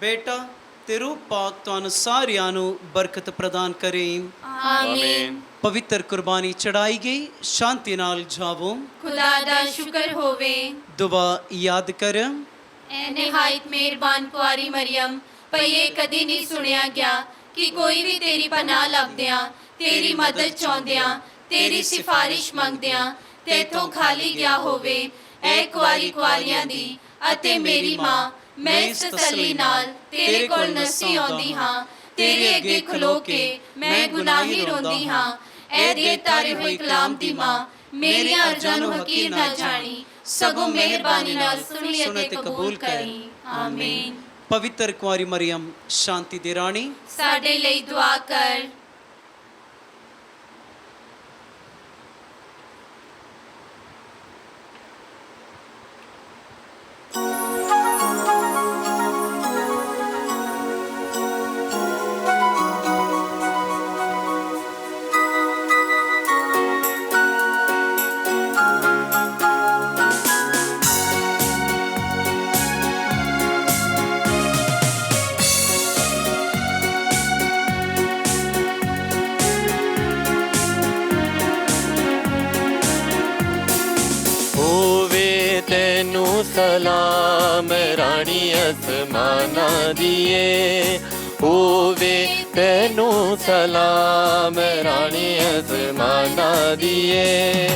ਬੇਟਾ ਤੇ ਰੂਹ ਪਾਕ ਤੁਹਾਨੂੰ ਸਾਰਿਆਂ ਨੂੰ ਬਰਕਤ ਪ੍ਰਦਾਨ ਕਰੇ। ਆਮੀਨ। ਪਵਿੱਤਰ ਕੁਰਬਾਨੀ ਚੜਾਈ ਗਈ, ਸ਼ਾਂਤੀ ਨਾਲ ਜਾਵੋ। ਖੁਦਾ ਦਾ ਸ਼ੁਕਰ ਹੋਵੇ। ਦੁਆ ਯਾਦ ਕਰ। ਐ ਨਿਹਾਇਤ ਮਿਹਰਬਾਨ ਕੁਆਰੀ ਮਰੀਮ, ਪਈਏ ਕਦੀ ਨਹੀਂ ਸੁਣਿਆ ਗਿਆ ਕਿ ਕੋਈ ਵੀ ਤੇਰੀ ਪਨਾਹ ਲੱਭਦਿਆਂ, ਤੇਰੀ ਮਦਦ ਚਾਹੁੰਦਿਆਂ, ਤੇਰੀ ਸਿਫਾਰਿਸ਼ ਮੰਗਦਿਆਂ ਤੇਥੋਂ ਖਾਲੀ ਗਿਆ ਹੋਵੇ। ਐ ਕੁਆਰੀ ਕੁਆਰੀਆਂ ਦੀ ਅਤੇ ਮੇਰੀ ਮਾਂ, ਮੈਂ ਇਸ ਤਸੱਲੀ ਨਾਲ ਤੇਰੇ ਕੋਲ ਨੱਸੀ ਆਉਂਦੀ ਹਾਂ। ਤੇਰੇ ਅੱਗੇ ਖਲੋ ਕੇ ਮੈਂ ਗੁਨਾਹੀ ਰੋਂਦੀ ਹਾਂ। ਐ ਦੇ ਤਾਰੇ ਹੋਏ ਕਲਾਮ ਦੀ ਮਾਂ, ਮੇਰੀਆਂ ਅਰਜ਼ਾਂ ਨੂੰ ਹਕੀਰ ਨਾ ਜਾਣੀ, ਸਗੋਂ ਮਿਹਰਬਾਨੀ ਨਾਲ ਸੁਣੀ ਅਤੇ ਕਬੂਲ ਕਰੀ। ਆਮੀਨ। ਪਵਿੱਤਰ ਕੁਆਰੀ ਮਰੀਮ, ਸ਼ਾਂਤੀ ਦੀ ਰਾਣੀ, ਸਾਡੇ ਲਈ ਦੁਆ ਕਰ। ਤੈਨੂੰ ਸਲਾਮ ਰਾਣੀ ਅਸਮਾਨਾਂ ਦੀਏ, ਹੋਵੇ ਤੈਨੂੰ ਸਲਾਮ ਰਾਣੀ ਅਸਮਾਨਾਂ ਦੀਏ।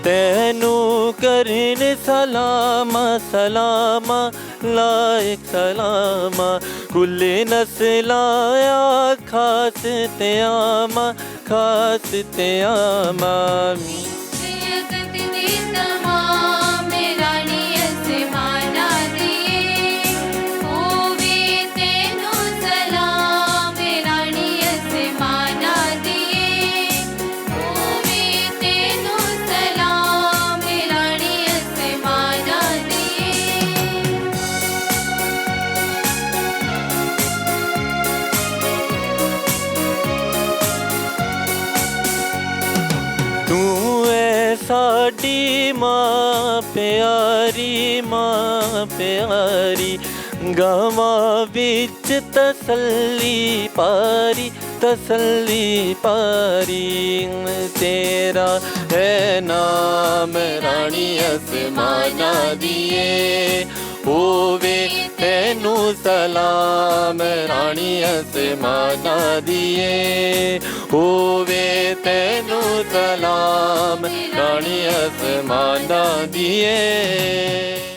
ਤੈਨੂੰ ਕਰਨ ਸਲਾਮਾ ਸਲਾਮਾ ਲਾਇਕ ਸਲਾਮਾ, ਕੁੱਲ ਨਸਲਾਂ ਖਾਸ ਤੇ ਆਮਾ, ਖਾਸ ਤੇ ਆਮਾ। ਸਾਡੀ ਮਾਂ ਪਿਆਰੀ, ਮਾਂ ਪਿਆਰੀ, ਗਾਵਾਂ ਵਿੱਚ ਤਸੱਲੀ ਪਾਰੀ, ਤਸੱਲੀ ਪਾਰੀ। ਤੇਰਾ ਹੈ ਨਾਮ ਰਾਣੀ ਅਸਮਾਨਾਂ ਦੀਏ, ਹੋਵੇ ਤੈਨੂੰ ਸਲਾਮ ਰਾਣੀ ਅਸਮਾਨਾਂ ਦੀਏ, ਹੋਵੇ ਤੈਨੂੰ ਸਲਾਮ ਰਾਣੀ ਅਸਮਾਨਾਂ ਦੀਏ।